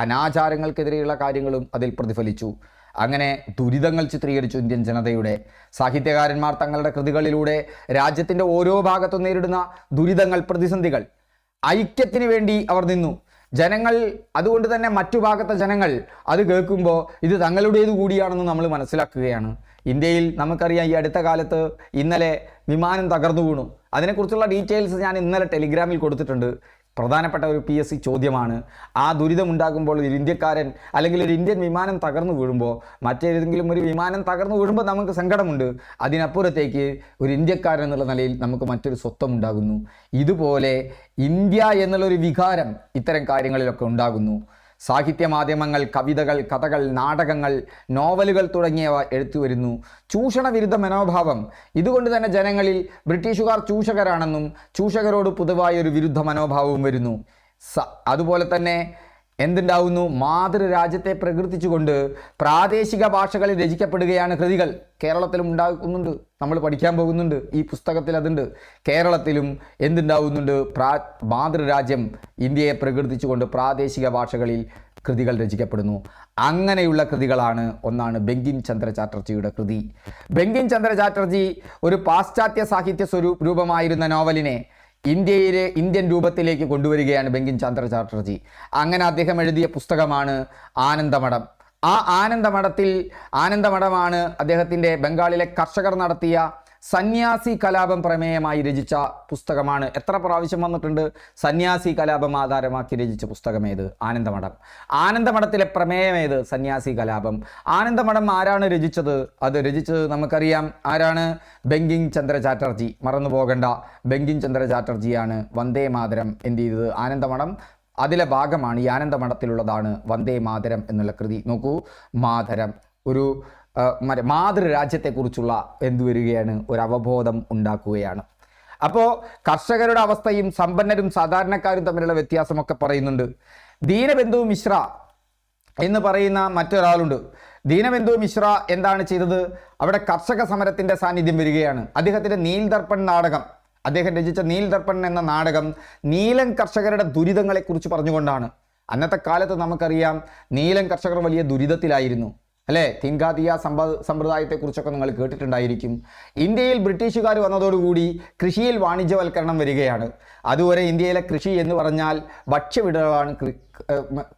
അനാചാരങ്ങൾക്കെതിരെയുള്ള കാര്യങ്ങളും അതിൽ പ്രതിഫലിച്ചു. അങ്ങനെ ദുരിതങ്ങൾ ചിത്രീകരിച്ചു ഇന്ത്യൻ ജനതയുടെ. സാഹിത്യകാരന്മാർ തങ്ങളുടെ കൃതികളിലൂടെ രാജ്യത്തിൻ്റെ ഓരോ ഭാഗത്തും നേരിടുന്ന ദുരിതങ്ങൾ, പ്രതിസന്ധികൾ, ഐക്യത്തിന് വേണ്ടി അവർ നിന്നു. ജനങ്ങൾ, അതുകൊണ്ട് തന്നെ മറ്റു ഭാഗത്തെ ജനങ്ങൾ അത് കേൾക്കുമ്പോൾ ഇത് തങ്ങളുടേതു കൂടിയാണെന്ന് നമ്മൾ മനസ്സിലാക്കുകയാണ്. ഇന്ത്യയിൽ നമുക്കറിയാം, ഈ അടുത്ത കാലത്ത് ഇന്നലെ വിമാനം തകർന്നു വീണു. അതിനെക്കുറിച്ചുള്ള ഡീറ്റെയിൽസ് ഞാൻ ഇന്നലെ ടെലിഗ്രാമിൽ കൊടുത്തിട്ടുണ്ട്. പ്രധാനപ്പെട്ട ഒരു PSC ചോദ്യമാണ്. ആ ദുരിതമുണ്ടാകുമ്പോൾ ഒരു ഇന്ത്യക്കാരൻ അല്ലെങ്കിൽ ഒരു ഇന്ത്യൻ വിമാനം തകർന്നു വീഴുമ്പോൾ, മറ്റേതെങ്കിലും ഒരു വിമാനം തകർന്നു വീഴുമ്പോൾ നമുക്ക് സങ്കടമുണ്ട്. അതിനപ്പുറത്തേക്ക് ഒരു ഇന്ത്യക്കാരൻ എന്നുള്ള നിലയിൽ നമുക്ക് മറ്റൊരു സ്വത്വം ഉണ്ടാകുന്നു. ഇതുപോലെ ഇന്ത്യ എന്നുള്ളൊരു വികാരം ഇത്തരം കാര്യങ്ങളിലൊക്കെ ഉണ്ടാകുന്നു. സാഹിത്യ മാധ്യമങ്ങൾ, കവിതകൾ, കഥകൾ, നാടകങ്ങൾ, നോവലുകൾ തുടങ്ങിയവ എഴുത്തു വരുന്നു. ചൂഷണ വിരുദ്ധ മനോഭാവം, ഇതുകൊണ്ട് തന്നെ ജനങ്ങളിൽ ബ്രിട്ടീഷുകാർ ചൂഷകരാണെന്നും ചൂഷകരോട് പൊതുവായ ഒരു വിരുദ്ധ മനോഭാവവും വരുന്നു. അതുപോലെ തന്നെ എന്തുണ്ടാവുന്നു? മാതൃരാജ്യത്തെ പ്രകീർത്തിച്ചുകൊണ്ട് പ്രാദേശിക ഭാഷകളിൽ രചിക്കപ്പെടുകയാണ് കൃതികൾ. കേരളത്തിലും ഉണ്ടാകുന്നുണ്ട്, നമ്മൾ പഠിക്കാൻ പോകുന്നുണ്ട്, ഈ പുസ്തകത്തിൽ അതുണ്ട്. കേരളത്തിലും എന്തുണ്ടാവുന്നുണ്ട്? മാതൃരാജ്യം ഇന്ത്യയെ പ്രകീർത്തിച്ചുകൊണ്ട് പ്രാദേശിക ഭാഷകളിൽ കൃതികൾ രചിക്കപ്പെടുന്നു. അങ്ങനെയുള്ള കൃതികളാണ് ഒന്നാണ് ബങ്കിം ചന്ദ്ര ചാറ്റർജിയുടെ കൃതി. ബങ്കിം ചന്ദ്ര ചാറ്റർജി ഒരു പാശ്ചാത്യ സാഹിത്യ രൂപമായിരുന്ന നോവലിനെ ഇന്ത്യൻ രൂപത്തിലേക്ക് കൊണ്ടുവരികയാണ് ബങ്കിം ചന്ദ്ര ചാറ്റർജി. അങ്ങനെ അദ്ദേഹം എഴുതിയ പുസ്തകമാണ് ആനന്ദമഠം. ആ ആനന്ദമഠമാണ് അദ്ദേഹത്തിൻ്റെ ബംഗാളിലെ കർഷകർ നടത്തിയ സന്യാസി കലാപം പ്രമേയമായി രചിച്ച പുസ്തകമാണ്. എത്ര പ്രാവശ്യം വന്നിട്ടുണ്ട്? സന്യാസി കലാപം ആധാരമാക്കി രചിച്ച പുസ്തകമേത്? ആനന്ദമഠം. ആനന്ദമഠത്തിലെ പ്രമേയമേത്? സന്യാസി കലാപം. ആനന്ദമഠം ആരാണ് രചിച്ചത്? അത് രചിച്ചത് നമുക്കറിയാം ആരാണ്? ബങ്കിം ചന്ദ്ര ചാറ്റർജി. മറന്നു പോകണ്ട, ബങ്കിം ചന്ദ്ര ചാറ്റർജിയാണ് വന്ദേ മാതരം എന്ത് ചെയ്തത്? ആനന്ദമഠം അതിലെ ഭാഗമാണ്. ഈ ആനന്ദമഠത്തിലുള്ളതാണ് വന്ദേ മാതരം എന്നുള്ള കൃതി. നോക്കൂ, മാതരം ഒരു മാതൃരാജ്യത്തെക്കുറിച്ചുള്ള എന്തു വരികയാണ്? ഒരു അവബോധം ഉണ്ടാക്കുകയാണ്. അപ്പോൾ കർഷകരുടെ അവസ്ഥയും സമ്പന്നരും സാധാരണക്കാരും തമ്മിലുള്ള വ്യത്യാസമൊക്കെ പറയുന്നുണ്ട്. ദീനബന്ധു മിശ്ര എന്ന് പറയുന്ന മറ്റൊരാളുണ്ട്. ദീനബന്ധു മിശ്ര എന്താണ് ചെയ്തത്? അവിടെ കർഷക സമരത്തിൻ്റെ സാന്നിധ്യം വരികയാണ്. അദ്ദേഹത്തിൻ്റെ നീൽ ദർപ്പൺ നാടകം, അദ്ദേഹം രചിച്ച നീൽ ദർപ്പൺ എന്ന നാടകം നീലൻ കർഷകരുടെ ദുരിതങ്ങളെക്കുറിച്ച് പറഞ്ഞുകൊണ്ടാണ്. അന്നത്തെ കാലത്ത് നമുക്കറിയാം, നീലൻ കർഷകർ വലിയ ദുരിതത്തിലായിരുന്നു, അല്ലേ? തിൻകാതിയ സമ്പ്രദായത്തെക്കുറിച്ചൊക്കെ നിങ്ങൾ കേട്ടിട്ടുണ്ടായിരിക്കും. ഇന്ത്യയിൽ ബ്രിട്ടീഷുകാർ വന്നതോടുകൂടി കൃഷിയിൽ വാണിജ്യവൽക്കരണം വരികയാണ്. അതുവരെ ഇന്ത്യയിലെ കൃഷി എന്ന് പറഞ്ഞാൽ ഭക്ഷ്യവിളകളാണ്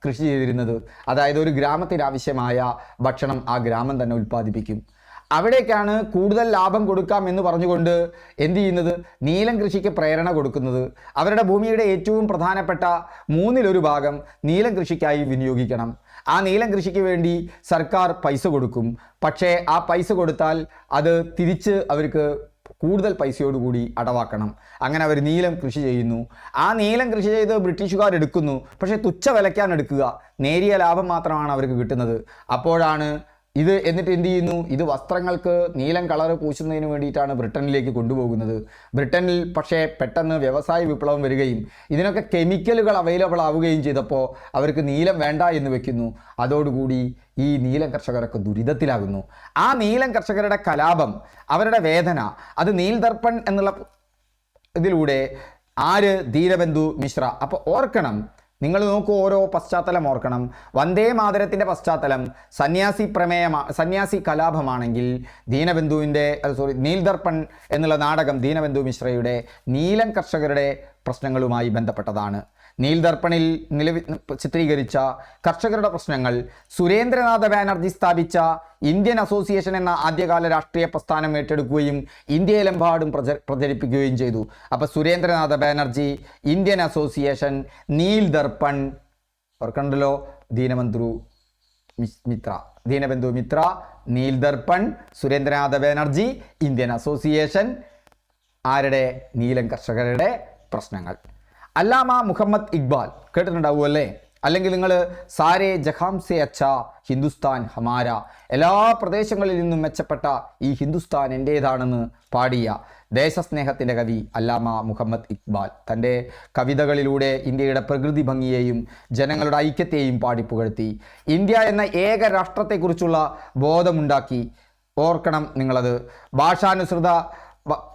കൃഷി ചെയ്തിരുന്നത്. അതായത് ഒരു ഗ്രാമത്തിന് ആവശ്യമായ ഭക്ഷണം ആ ഗ്രാമം തന്നെ ഉൽപ്പാദിപ്പിക്കും. അവിടേക്കാണ് കൂടുതൽ ലാഭം കൊടുക്കാം എന്ന് പറഞ്ഞുകൊണ്ട് എന്ത് ചെയ്യുന്നത്? നീലം കൃഷിക്ക് പ്രേരണ കൊടുക്കുന്നത്. അവരുടെ ഭൂമിയുടെ ഏറ്റവും പ്രധാനപ്പെട്ട 1/3 ഭാഗം നീലം കൃഷിക്കായി വിനിയോഗിക്കണം. ആ നീലം കൃഷിക്ക് വേണ്ടി സർക്കാർ പൈസ കൊടുക്കും. പക്ഷേ ആ പൈസ കൊടുത്താൽ അത് തിരിച്ച് അവർക്ക് കൂടുതൽ പൈസയോടുകൂടി അടവാക്കണം. അങ്ങനെ അവർ നീലം കൃഷി ചെയ്യുന്നു. ആ നീലം കൃഷി ചെയ്ത് ബ്രിട്ടീഷുകാർ എടുക്കുന്നു. പക്ഷേ തുച്ഛ വിലയ്ക്കാണ് എടുക്കുക. നേരിയ ലാഭം മാത്രമാണ് അവർക്ക് കിട്ടുന്നത്. അപ്പോഴാണ് ഇത് എന്നിട്ട് എന്ത് ചെയ്യുന്നു? ഇത് വസ്ത്രങ്ങൾക്ക് നീലം കളറ് പൂശുന്നതിന് വേണ്ടിയിട്ടാണ് ബ്രിട്ടനിലേക്ക് കൊണ്ടുപോകുന്നത്. ബ്രിട്ടനിൽ പക്ഷേ പെട്ടെന്ന് വ്യവസായ വിപ്ലവം വരികയും ഇതിനൊക്കെ കെമിക്കലുകൾ അവൈലബിൾ ആവുകയും ചെയ്തപ്പോൾ അവർക്ക് നീലം വേണ്ട എന്ന് വെക്കുന്നു. അതോടുകൂടി ഈ നീലം കർഷകരൊക്കെ ദുരിതത്തിലാകുന്നു. ആ നീലം കർഷകരുടെ കലാപം, അവരുടെ വേദന, അത് നീൽ ദർപ്പൺ എന്നുള്ള ഇതിലൂടെ ആര്? ദീനബന്ധു മിശ്ര. അപ്പോൾ ഓർക്കണം, നിങ്ങൾ നോക്കൂ, ഓരോ പശ്ചാത്തലം ഓർക്കണം. വന്ദേ മാതരത്തിൻ്റെ പശ്ചാത്തലം സന്യാസി കലാപമാണെങ്കിൽ നീൽ ദർപ്പൺ എന്നുള്ള നാടകം ദീനബന്ധു മിശ്രയുടെ നീലൻ കർഷകരുടെ പ്രശ്നങ്ങളുമായി ബന്ധപ്പെട്ടതാണ്. നീൽ ദർപ്പണിൽ ചിത്രീകരിച്ച കർഷകരുടെ പ്രശ്നങ്ങൾ സുരേന്ദ്രനാഥ ബാനർജി സ്ഥാപിച്ച ഇന്ത്യൻ അസോസിയേഷൻ എന്ന ആദ്യകാല രാഷ്ട്രീയ പ്രസ്ഥാനം ഏറ്റെടുക്കുകയും ഇന്ത്യയിലെമ്പാടും പ്രചരിപ്പിക്കുകയും ചെയ്തു. അപ്പോൾ സുരേന്ദ്രനാഥ ബാനർജി, ഇന്ത്യൻ അസോസിയേഷൻ, നീൽ ദർപ്പൺ, ഓർക്കണ്ടല്ലോ, ദീനബന്ധു മിത്ര, നീൽ ദർപ്പൺ, സുരേന്ദ്രനാഥ ബാനർജി, ഇന്ത്യൻ അസോസിയേഷൻ, ആരുടെ? നീലൻ കർഷകരുടെ പ്രശ്നങ്ങൾ. അല്ലാമ മുഹമ്മദ് ഇക്ബാൽ കേട്ടിട്ടുണ്ടാവുമല്ലേ? അല്ലെങ്കിൽ നിങ്ങൾ സാരേ ജഹാം സെ അച്ഛ ഹിന്ദുസ്ഥാൻ ഹമാര, എല്ലാ പ്രദേശങ്ങളിൽ നിന്നും മെച്ചപ്പെട്ട ഈ ഹിന്ദുസ്ഥാൻ എൻ്റേതാണെന്ന് പാടിയ ദേശസ്നേഹത്തിൻ്റെ കവി അല്ലാമ മുഹമ്മദ് ഇക്ബാൽ തൻ്റെ കവിതകളിലൂടെ ഇന്ത്യയുടെ പ്രകൃതി ഭംഗിയെയും ജനങ്ങളുടെ ഐക്യത്തെയും പാടിപ്പുകഴ്ത്തി. ഇന്ത്യ എന്ന ഏക രാഷ്ട്രത്തെക്കുറിച്ചുള്ള ബോധമുണ്ടാക്കി. ഓർക്കണം നിങ്ങളത്. ഭാഷാനുസൃത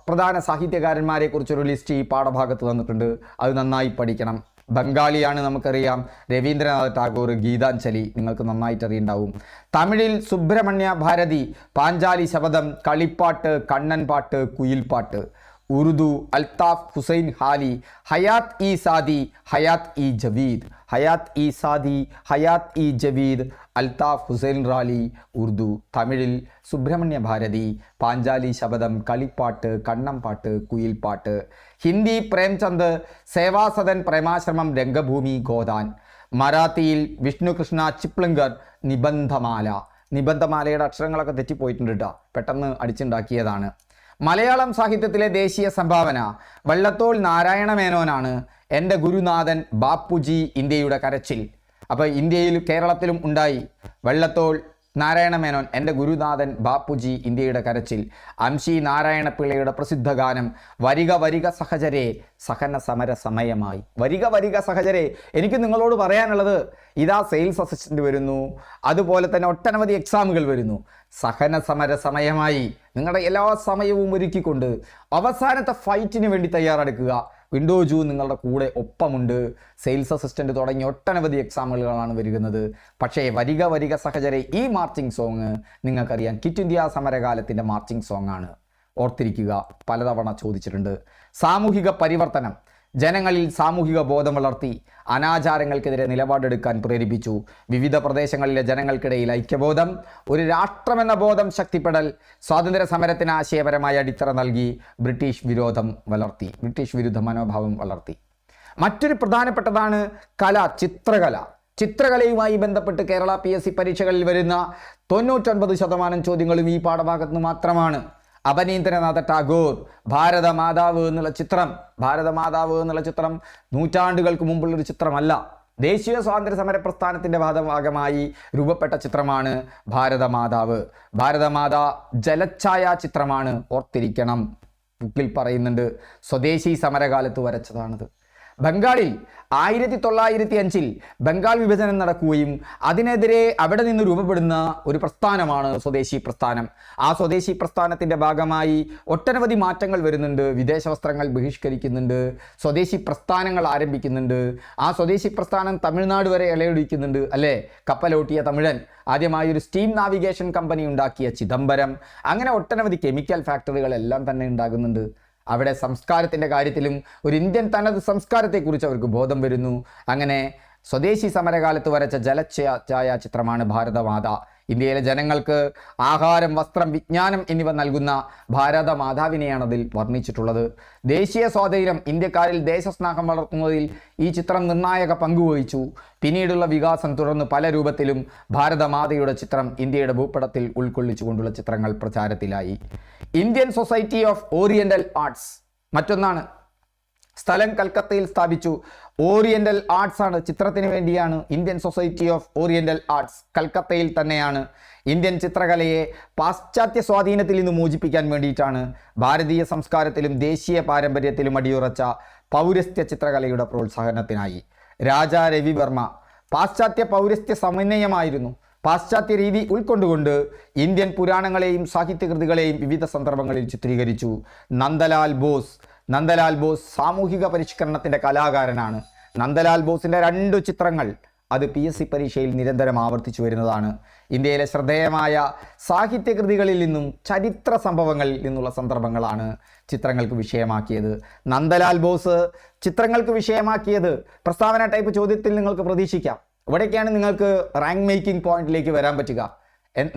പ്രധാന സാഹിത്യകാരന്മാരെ കുറിച്ചൊരു ലിസ്റ്റ് ഈ പാഠഭാഗത്ത് തന്നിട്ടുണ്ട്. അത് നന്നായി പഠിക്കണം. ബംഗാളിയാണ്, നമുക്കറിയാം, രവീന്ദ്രനാഥ് ടാഗോർ, ഗീതാഞ്ജലി നിങ്ങൾക്ക് നന്നായിട്ട് അറിയുണ്ടാവും. തമിഴിൽ സുബ്രഹ്മണ്യ ഭാരതി, പാഞ്ചാലി ശബദം, കളിപ്പാട്ട്, കണ്ണൻ പാട്ട്, കുയിൽപ്പാട്ട്. ഉറുദു അൽത്താഫ് ഹുസൈൻ ഹാലി, ഹയാത്ത് ഇ സാദി, ഹയാത്ത് ഇ ജവീദ്, ഹയാത്ത് ഇ സാദി, ഹയാത്ത് ഇ ജവീദ്, അൽത്താഫ് ഹുസൈൻ റാലി ഉറുദു. തമിഴിൽ സുബ്രഹ്മണ്യ ഭാരതി, പാഞ്ചാലി ശബദം, കളിപ്പാട്ട്, കണ്ണംപാട്ട്, കുയിൽപ്പാട്ട്. ഹിന്ദി പ്രേംചന്ദ്, സേവാസദൻ, പ്രേമാശ്രമം, രംഗഭൂമി, ഗോദാൻ. മറാത്തിയിൽ വിഷ്ണുകൃഷ്ണ ചിപ്ലിങ്കർ, നിബന്ധമാലയുടെ അക്ഷരങ്ങളൊക്കെ തെറ്റിപ്പോയിട്ടുണ്ട് കേട്ടോ, പെട്ടെന്ന് അടിച്ചുണ്ടാക്കിയതാണ്. മലയാളം സാഹിത്യത്തിലെ ദേശീയ സംഭാവന വള്ളത്തോൾ നാരായണ മേനോനാണ്. എൻ്റെ ഗുരുനാഥൻ ബാപ്പുജി, ഇന്ത്യയുടെ കരച്ചിൽ. അപ്പോൾ ഇന്ത്യയിൽ കേരളത്തിലും ഉണ്ടായി വള്ളത്തോൾ നാരായണ മേനോൻ, എൻ്റെ ഗുരുനാഥൻ ബാപ്പുജി, ഇന്ത്യയുടെ കരച്ചിൽ. അംശി നാരായണ പിള്ളയുടെ പ്രസിദ്ധ ഗാനം വരിക വരിക സഹചരേ സഹന സമര സമയമായി. വരിക വരിക സഹചരേ. എനിക്ക് നിങ്ങളോട് പറയാനുള്ളത്, ഇതാ സെയിൽസ് അസിസ്റ്റൻ്റ് വരുന്നു, അതുപോലെ തന്നെ ഒട്ടനവധി എക്സാമുകൾ വരുന്നു. സഹന സമര സമയമായി. നിങ്ങളുടെ എല്ലാ സമയവും ഒരുക്കിക്കൊണ്ട് അവസാനത്തെ ഫൈറ്റിന് വേണ്ടി തയ്യാറെടുക്കുക. വിൻഡോ ജൂ നിങ്ങളുടെ കൂടെ ഒപ്പമുണ്ട്. സെയിൽസ് അസിസ്റ്റൻ്റ് തുടങ്ങി ഒട്ടനവധി എക്സാമുകളാണ് വരുന്നത്. പക്ഷേ വരിക വരിക സഹചരെ ഈ മാർച്ചിങ് സോങ് നിങ്ങൾക്കറിയാം, ക്വിറ്റ് ഇന്ത്യ സമരകാലത്തിൻ്റെ മാർച്ചിങ് സോങ് ആണ്. ഓർത്തിരിക്കുക, പലതവണ ചോദിച്ചിട്ടുണ്ട്. സാമൂഹിക പരിവർത്തനം, ജനങ്ങളിൽ സാമൂഹിക ബോധം വളർത്തി അനാചാരങ്ങൾക്കെതിരെ നിലപാടെടുക്കാൻ പ്രേരിപ്പിച്ചു. വിവിധ പ്രദേശങ്ങളിലെ ജനങ്ങൾക്കിടയിൽ ഐക്യബോധം, ഒരു രാഷ്ട്രമെന്ന ബോധം ശക്തിപ്പെടൽ, സ്വാതന്ത്ര്യ സമരത്തിന് ആശയപരമായ അടിത്തറ നൽകി, ബ്രിട്ടീഷ് വിരുദ്ധ മനോഭാവം വളർത്തി. മറ്റൊരു പ്രധാനപ്പെട്ടതാണ് കല, ചിത്രകലയുമായി ബന്ധപ്പെട്ട് കേരള PSC പരീക്ഷകളിൽ വരുന്ന 99% ചോദ്യങ്ങളും ഈ പാഠഭാഗത്ത് നിന്ന് മാത്രമാണ്. അപനീന്ദ്രനാഥ ടാഗോർ, ഭാരതമാതാവ് എന്നുള്ള ചിത്രം നൂറ്റാണ്ടുകൾക്ക് മുമ്പുള്ളൊരു ചിത്രമല്ല. ദേശീയ സ്വാതന്ത്ര്യ സമര പ്രസ്ഥാനത്തിൻ്റെ ഭാഗമായി രൂപപ്പെട്ട ചിത്രമാണ് ഭാരതമാതാവ്. ഭാരതമാതാ ജലച്ഛായ ചിത്രമാണ്, ഓർത്തിരിക്കണം. ബുക്കിൽ പറയുന്നുണ്ട്, സ്വദേശി സമരകാലത്ത് വരച്ചതാണത്. ബംഗാളിൽ 1905 ബംഗാൾ വിഭജനം നടക്കുകയും അതിനെതിരെ അവിടെ നിന്ന് രൂപപ്പെടുന്ന ഒരു പ്രസ്ഥാനമാണ് സ്വദേശി പ്രസ്ഥാനം. ആ സ്വദേശി പ്രസ്ഥാനത്തിൻ്റെ ഭാഗമായി ഒട്ടനവധി മാറ്റങ്ങൾ വരുന്നുണ്ട്. വിദേശ വസ്ത്രങ്ങൾ ബഹിഷ്കരിക്കുന്നുണ്ട്, സ്വദേശി പ്രസ്ഥാനങ്ങൾ ആരംഭിക്കുന്നുണ്ട്. ആ സ്വദേശി പ്രസ്ഥാനം തമിഴ്നാട് വരെ ഇലയൊടിക്കുന്നുണ്ട് അല്ലേ? കപ്പലോട്ടിയ തമിഴൻ, ആദ്യമായി ഒരു സ്റ്റീം നാവിഗേഷൻ കമ്പനി ഉണ്ടാക്കിയ ചിദംബരം, അങ്ങനെ ഒട്ടനവധി കെമിക്കൽ ഫാക്ടറികളെല്ലാം തന്നെ ഉണ്ടാകുന്നുണ്ട്. അവിടെ സംസ്കാരത്തിൻ്റെ കാര്യത്തിലും ഒരു ഇന്ത്യൻ തനത് സംസ്കാരത്തെക്കുറിച്ച് അവർക്ക് ബോധം വരുന്നു. അങ്ങനെ സ്വദേശി സമരകാലത്ത് വരച്ച ജലച്ഛായ ചിത്രമാണ് ഭാരതമാത. ഇന്ത്യയിലെ ജനങ്ങൾക്ക് ആഹാരം, വസ്ത്രം, വിജ്ഞാനം എന്നിവ നൽകുന്ന ഭാരതമാതാവിനെയാണ് അതിൽ വർണ്ണിച്ചിട്ടുള്ളത്. ദേശീയ സ്വാതന്ത്ര്യം, ഇന്ത്യക്കാരിൽ ദേശസ്നേഹം വളർത്തുന്നതിൽ ഈ ചിത്രം നിർണായക പങ്കുവഹിച്ചു. പിന്നീടുള്ള വികാസം തുടർന്ന് പല രൂപത്തിലും ഭാരതമാതയുടെ ചിത്രം ഇന്ത്യയുടെ ഭൂപടത്തിൽ ഉൾക്കൊള്ളിച്ചുകൊണ്ടുള്ള ചിത്രങ്ങൾ പ്രചാരത്തിലായി. Indian Society of Oriental Arts മറ്റൊന്നാണ്. സ്ഥലം കൽക്കത്തയിൽ സ്ഥാപിച്ചു. ഓറിയന്റൽ ആർട്സ് ആണ്, ചിത്രത്തിന് വേണ്ടിയാണ്. Indian Society of Oriental Arts കൽക്കത്തയിൽ തന്നെയാണ്. ഇന്ത്യൻ ചിത്രകലയെ പാശ്ചാത്യ സ്വാധീനത്തിൽ നിന്ന് മോചിപ്പിക്കാൻ വേണ്ടിയിട്ടാണ്. ഭാരതീയ സംസ്കാരത്തിലും ദേശീയ പാരമ്പര്യത്തിലും അടിയുറച്ച പൗരസ്ത്യ ചിത്രകലയുടെ പ്രോത്സാഹനത്തിനായി. രാജാ രവിവർമ്മ പാശ്ചാത്യ പൗരസ്ത്യ സമന്വയമായിരുന്നു. പാശ്ചാത്യ രീതി ഉൾക്കൊണ്ടുകൊണ്ട് ഇന്ത്യൻ പുരാണങ്ങളെയും സാഹിത്യകൃതികളെയും വിവിധ സന്ദർഭങ്ങളിൽ ചിത്രീകരിച്ചു. നന്ദലാൽ ബോസ് സാമൂഹിക പരിഷ്കരണത്തിൻ്റെ കലാകാരനാണ്. നന്ദലാൽ ബോസിൻ്റെ 2 ചിത്രങ്ങൾ അത് PSC പരീക്ഷയിൽ നിരന്തരം ആവർത്തിച്ചു വരുന്നതാണ്. ഇന്ത്യയിലെ ശ്രദ്ധേയമായ സാഹിത്യകൃതികളിൽ നിന്നും ചരിത്ര സംഭവങ്ങളിൽ നിന്നുള്ള സന്ദർഭങ്ങളാണ് ചിത്രങ്ങൾക്ക് വിഷയമാക്കിയത്. നന്ദലാൽ ബോസ് ചിത്രങ്ങൾക്ക് വിഷയമാക്കിയത് പ്രസ്താവന ടൈപ്പ് ചോദ്യത്തിൽ നിങ്ങൾക്ക് പ്രതീക്ഷിക്കാം. ഇവിടേക്കാണ് നിങ്ങൾക്ക് റാങ്ക് മേക്കിംഗ് പോയിന്റിലേക്ക് വരാൻ പറ്റുക.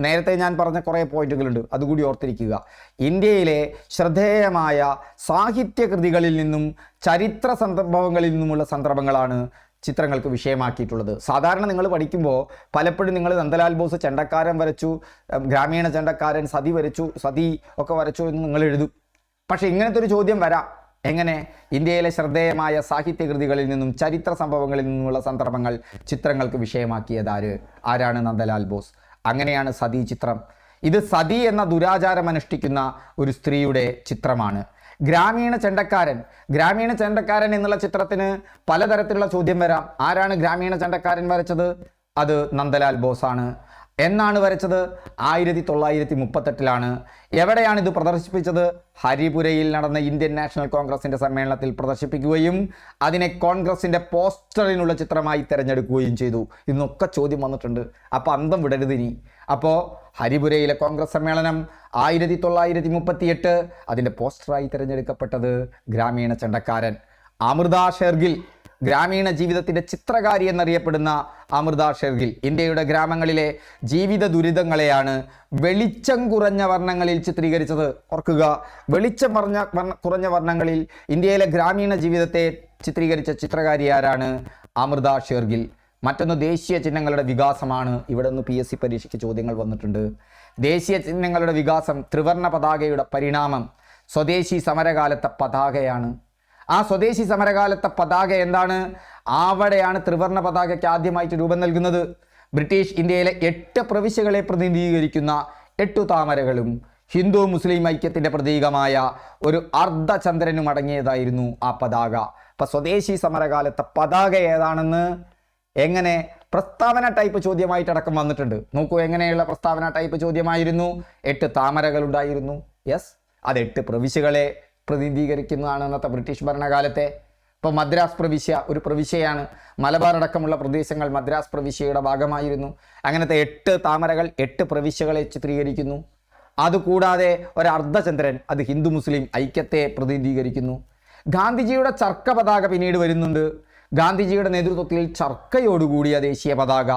നേരത്തെ ഞാൻ പറഞ്ഞ കുറേ പോയിന്റുകളുണ്ട്, അതുകൂടി ഓർത്തിരിക്കുക. ഇന്ത്യയിലെ ശ്രദ്ധേയമായ സാഹിത്യകൃതികളിൽ നിന്നും ചരിത്ര സംഭവങ്ങളിൽ നിന്നുമുള്ള സന്ദർഭങ്ങളാണ് ചിത്രങ്ങൾക്ക് വിഷയമാക്കിയിട്ടുള്ളത്. സാധാരണ നിങ്ങൾ പഠിക്കുമ്പോൾ പലപ്പോഴും നിങ്ങൾ നന്ദലാൽ ബോസ് ചെണ്ടക്കാരൻ വരച്ചു, ഗ്രാമീണ ചെണ്ടക്കാരൻ സതി വരച്ചു, സതി ഒക്കെ വരച്ചു എന്ന് നിങ്ങൾ എഴുതും. പക്ഷേ ഇങ്ങനത്തെ ഒരു ചോദ്യം വരാം. എങ്ങനെ? ഇന്ത്യയിലെ ശ്രദ്ധേയമായ സാഹിത്യകൃതികളിൽ നിന്നും ചരിത്ര സംഭവങ്ങളിൽ നിന്നുമുള്ള സന്ദർഭങ്ങൾ ചിത്രങ്ങൾക്ക് വിഷയമാക്കിയത് ആരാണ്? നന്ദലാൽ ബോസ്. അങ്ങനെയാണ് സതി ചിത്രം. ഇത് സതി എന്ന ദുരാചാരം അനുഷ്ഠിക്കുന്ന ഒരു സ്ത്രീയുടെ ചിത്രമാണ്. ഗ്രാമീണ ചെണ്ടക്കാരൻ എന്നുള്ള ചിത്രത്തിന് പലതരത്തിലുള്ള ചോദ്യം വരാം. ആരാണ് ഗ്രാമീണ ചെണ്ടക്കാരൻ വരച്ചത്? അത് നന്ദലാൽ ബോസാണ്. എന്നാണ് വരച്ചത്? 1938 എവിടെയാണ് ഇത് പ്രദർശിപ്പിച്ചത്? ഹരിപുരയിൽ നടന്ന ഇന്ത്യൻ നാഷണൽ കോൺഗ്രസിന്റെ സമ്മേളനത്തിൽ പ്രദർശിപ്പിക്കുകയും അതിനെ കോൺഗ്രസിന്റെ പോസ്റ്ററിനുള്ള ചിത്രമായി തിരഞ്ഞെടുക്കുകയും ചെയ്തു. ഇന്നൊക്കെ ചോദ്യം വന്നിട്ടുണ്ട്. അപ്പോൾ അന്തം വിടരുത് ഇനി. അപ്പോൾ ഹരിപുരയിലെ കോൺഗ്രസ് സമ്മേളനം 1938 അതിൻ്റെ പോസ്റ്ററായി തിരഞ്ഞെടുക്കപ്പെട്ടത് ഗ്രാമീണ ചെണ്ടക്കാരൻ. അമൃത ഷെർഗിൽ, ഗ്രാമീണ ജീവിതത്തിൻ്റെ ചിത്രകാരി എന്നറിയപ്പെടുന്ന അമൃത ഷെർഗിൽ ഇന്ത്യയുടെ ഗ്രാമങ്ങളിലെ ജീവിത ദുരിതങ്ങളെയാണ് വെളിച്ചം കുറഞ്ഞ വർണ്ണങ്ങളിൽ ചിത്രീകരിച്ചത്. ഓർക്കുക, വെളിച്ചം കുറഞ്ഞ വർണ്ണങ്ങളിൽ ഇന്ത്യയിലെ ഗ്രാമീണ ജീവിതത്തെ ചിത്രീകരിച്ച ചിത്രകാരി ആരാണ്? അമൃത ഷെർഗിൽ. മറ്റൊന്ന് ദേശീയ ചിഹ്നങ്ങളുടെ വികാസമാണ്. ഇവിടെ നിന്ന് PSC പരീക്ഷയ്ക്ക് ചോദ്യങ്ങൾ വന്നിട്ടുണ്ട്. ദേശീയ ചിഹ്നങ്ങളുടെ വികാസം, ത്രിവർണ്ണ പതാകയുടെ പരിണാമം സ്വദേശി സമരകാലത്തെ പതാകയാണ്. ആ സ്വദേശി സമരകാലത്തെ പതാക എന്താണ്? അവിടെയാണ് ത്രിവർണ്ണ പതാകയ്ക്ക് ആദ്യമായിട്ട് രൂപം നൽകുന്നത്. ബ്രിട്ടീഷ് ഇന്ത്യയിലെ 8 പ്രവിശ്യകളെ പ്രതിനിധീകരിക്കുന്ന 8 താമരകളും ഹിന്ദു മുസ്ലിം ഐക്യത്തിൻ്റെ പ്രതീകമായ ഒരു അർദ്ധചന്ദ്രനും അടങ്ങിയതായിരുന്നു ആ പതാക. അപ്പം സ്വദേശി സമരകാലത്തെ പതാക ഏതാണെന്ന് എങ്ങനെ പ്രസ്താവന ടൈപ്പ് ചോദ്യമായിട്ടടക്കം വന്നിട്ടുണ്ട്. നോക്കൂ, എങ്ങനെയുള്ള പ്രസ്താവന ടൈപ്പ് ചോദ്യമായിരുന്നു? 8 താമരകളുണ്ടായിരുന്നു. യെസ്, അത് 8 പ്രവിശ്യകളെ പ്രതിനിധീകരിക്കുന്നതാണ് അന്നത്തെ ബ്രിട്ടീഷ് ഭരണകാലത്തെ. ഇപ്പോൾ മദ്രാസ് പ്രവിശ്യ ഒരു പ്രവിശ്യയാണ്. മലബാർ അടക്കമുള്ള പ്രദേശങ്ങൾ മദ്രാസ് പ്രവിശ്യയുടെ ഭാഗമായിരുന്നു. അങ്ങനത്തെ 8 താമരകൾ 8 പ്രവിശ്യകളെ ചിത്രീകരിക്കുന്നു. അതുകൂടാതെ ഒരു അർദ്ധചന്ദ്രൻ, അത് ഹിന്ദു മുസ്ലിം ഐക്യത്തെ പ്രതിനിധീകരിക്കുന്നു. ഗാന്ധിജിയുടെ ചർക്ക പതാക പിന്നീട് വരുന്നുണ്ട്. ഗാന്ധിജിയുടെ നേതൃത്വത്തിൽ ചർക്കയോടുകൂടിയ ദേശീയ പതാക.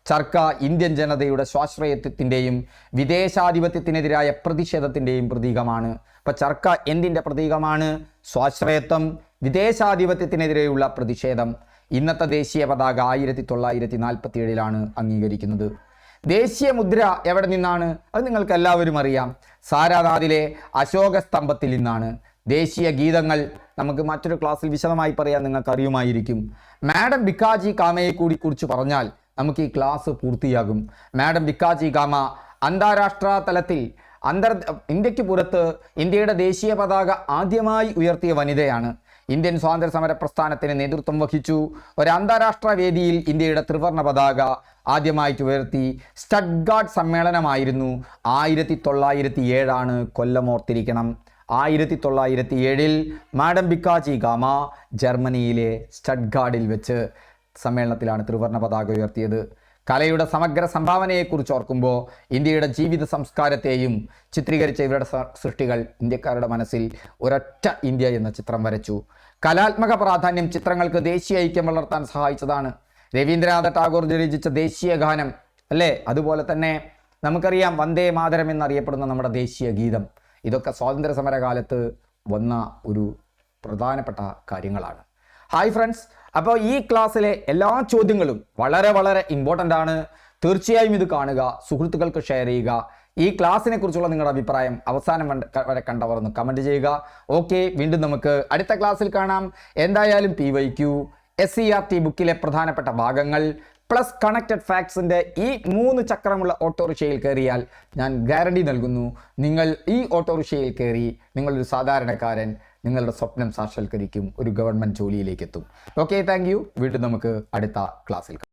ചർക്ക ഇന്ത്യൻ ജനതയുടെ സ്വാശ്രയത്വത്തിൻ്റെയും വിദേശാധിപത്യത്തിനെതിരായ പ്രതിഷേധത്തിൻ്റെയും പ്രതീകമാണ്. അപ്പം ചർക്ക എന്തിൻ്റെ പ്രതീകമാണ്? സ്വാശ്രയത്വം, വിദേശാധിപത്യത്തിനെതിരെയുള്ള പ്രതിഷേധം. ഇന്നത്തെ ദേശീയ പതാക 1947 അംഗീകരിക്കുന്നത്. ദേശീയ മുദ്ര എവിടെ നിന്നാണ്? അത് നിങ്ങൾക്ക് എല്ലാവരും അറിയാം. സാരാനാഥിലെ അശോക സ്തംഭത്തിൽ നിന്നാണ്. ദേശീയ ഗീതങ്ങൾ നമുക്ക് മറ്റൊരു ക്ലാസ്സിൽ വിശദമായി പറയാൻ നിങ്ങൾക്ക് അറിയുമായിരിക്കും. മാഡം ഭിക്കാജി കാമയെ കൂടി കുറിച്ച് പറഞ്ഞാൽ നമുക്ക് ഈ ക്ലാസ് പൂർത്തിയാകും. മാഡം ഭിക്കാജി കാമ അന്താരാഷ്ട്ര തലത്തിൽ ഇന്ത്യക്ക് പുറത്ത് ഇന്ത്യയുടെ ദേശീയ പതാക ആദ്യമായി ഉയർത്തിയ വനിതയാണ്. ഇന്ത്യൻ സ്വാതന്ത്ര്യ സമര പ്രസ്ഥാനത്തിന് നേതൃത്വം വഹിച്ചു. ഒരു അന്താരാഷ്ട്ര വേദിയിൽ ഇന്ത്യയുടെ ത്രിവർണ്ണ പതാക ആദ്യമായിട്ട് ഉയർത്തി. സ്റ്റഡ്ഗാർഡ് സമ്മേളനമായിരുന്നു 1907 കൊല്ലം ഓർത്തിരിക്കണം. 1907 മാഡം ഭിക്കാജി ഗാമ ജർമ്മനിയിലെ സ്റ്റഡ്ഗാർഡിൽ വെച്ച് സമ്മേളനത്തിലാണ് ത്രിവർണ്ണ പതാക ഉയർത്തിയത്. കലയുടെ സമഗ്ര സംഭാവനയെക്കുറിച്ച് ഓർക്കുമ്പോൾ ഇന്ത്യയുടെ ജീവിത സംസ്കാരത്തെയും ചിത്രീകരിച്ച ഇവരുടെ സൃഷ്ടികൾ ഇന്ത്യക്കാരുടെ മനസ്സിൽ ഒരൊറ്റ ഇന്ത്യ എന്ന ചിത്രം വരച്ചു. കലാത്മക പ്രാധാന്യം ചിത്രങ്ങൾക്ക് ദേശീയ ഐക്യം വളർത്താൻ സഹായിച്ചതാണ്. രവീന്ദ്രനാഥ ടാഗോർ രചിച്ച ദേശീയ ഗാനം അല്ലേ, അതുപോലെ തന്നെ നമുക്കറിയാം വന്ദേ മാതരം എന്നറിയപ്പെടുന്ന നമ്മുടെ ദേശീയ ഗീതം. ഇതൊക്കെ സ്വാതന്ത്ര്യ സമരകാലത്ത് വന്ന ഒരു പ്രധാനപ്പെട്ട കാര്യങ്ങളാണ്. ഹായ് ഫ്രണ്ട്സ്, അപ്പോൾ ഈ ക്ലാസ്സിലെ എല്ലാ ചോദ്യങ്ങളും വളരെ വളരെ ഇമ്പോർട്ടൻ്റ് ആണ്. തീർച്ചയായും ഇത് കാണുക, സുഹൃത്തുക്കൾക്ക് ഷെയർ ചെയ്യുക. ഈ ക്ലാസ്സിനെ കുറിച്ചുള്ള നിങ്ങളുടെ അഭിപ്രായം അവസാനം വരെ കണ്ടവർ ഒന്ന് കമൻറ്റ് ചെയ്യുക. ഓക്കെ, വീണ്ടും നമുക്ക് അടുത്ത ക്ലാസ്സിൽ കാണാം. എന്തായാലും PYQ, SCERT ബുക്കിലെ പ്രധാനപ്പെട്ട ഭാഗങ്ങൾ പ്ലസ് കണക്റ്റഡ് ഫാക്ട്സിൻ്റെ ഈ 3 ചക്രമുള്ള ഓട്ടോറിക്ഷയിൽ കയറിയാൽ ഞാൻ ഗ്യാരണ്ടി നൽകുന്നു, നിങ്ങൾ ഈ ഓട്ടോറിക്ഷയിൽ കയറി നിങ്ങളൊരു സാധാരണക്കാരൻ നിങ്ങളുടെ സ്വപ്നം സാക്ഷാത്കരിക്കും, ഒരു ഗവൺമെൻറ് ജോലിയിലേക്ക് എത്തും. Okay, thank you. വീണ്ടും നമുക്ക് അടുത്ത ക്ലാസ്സിൽ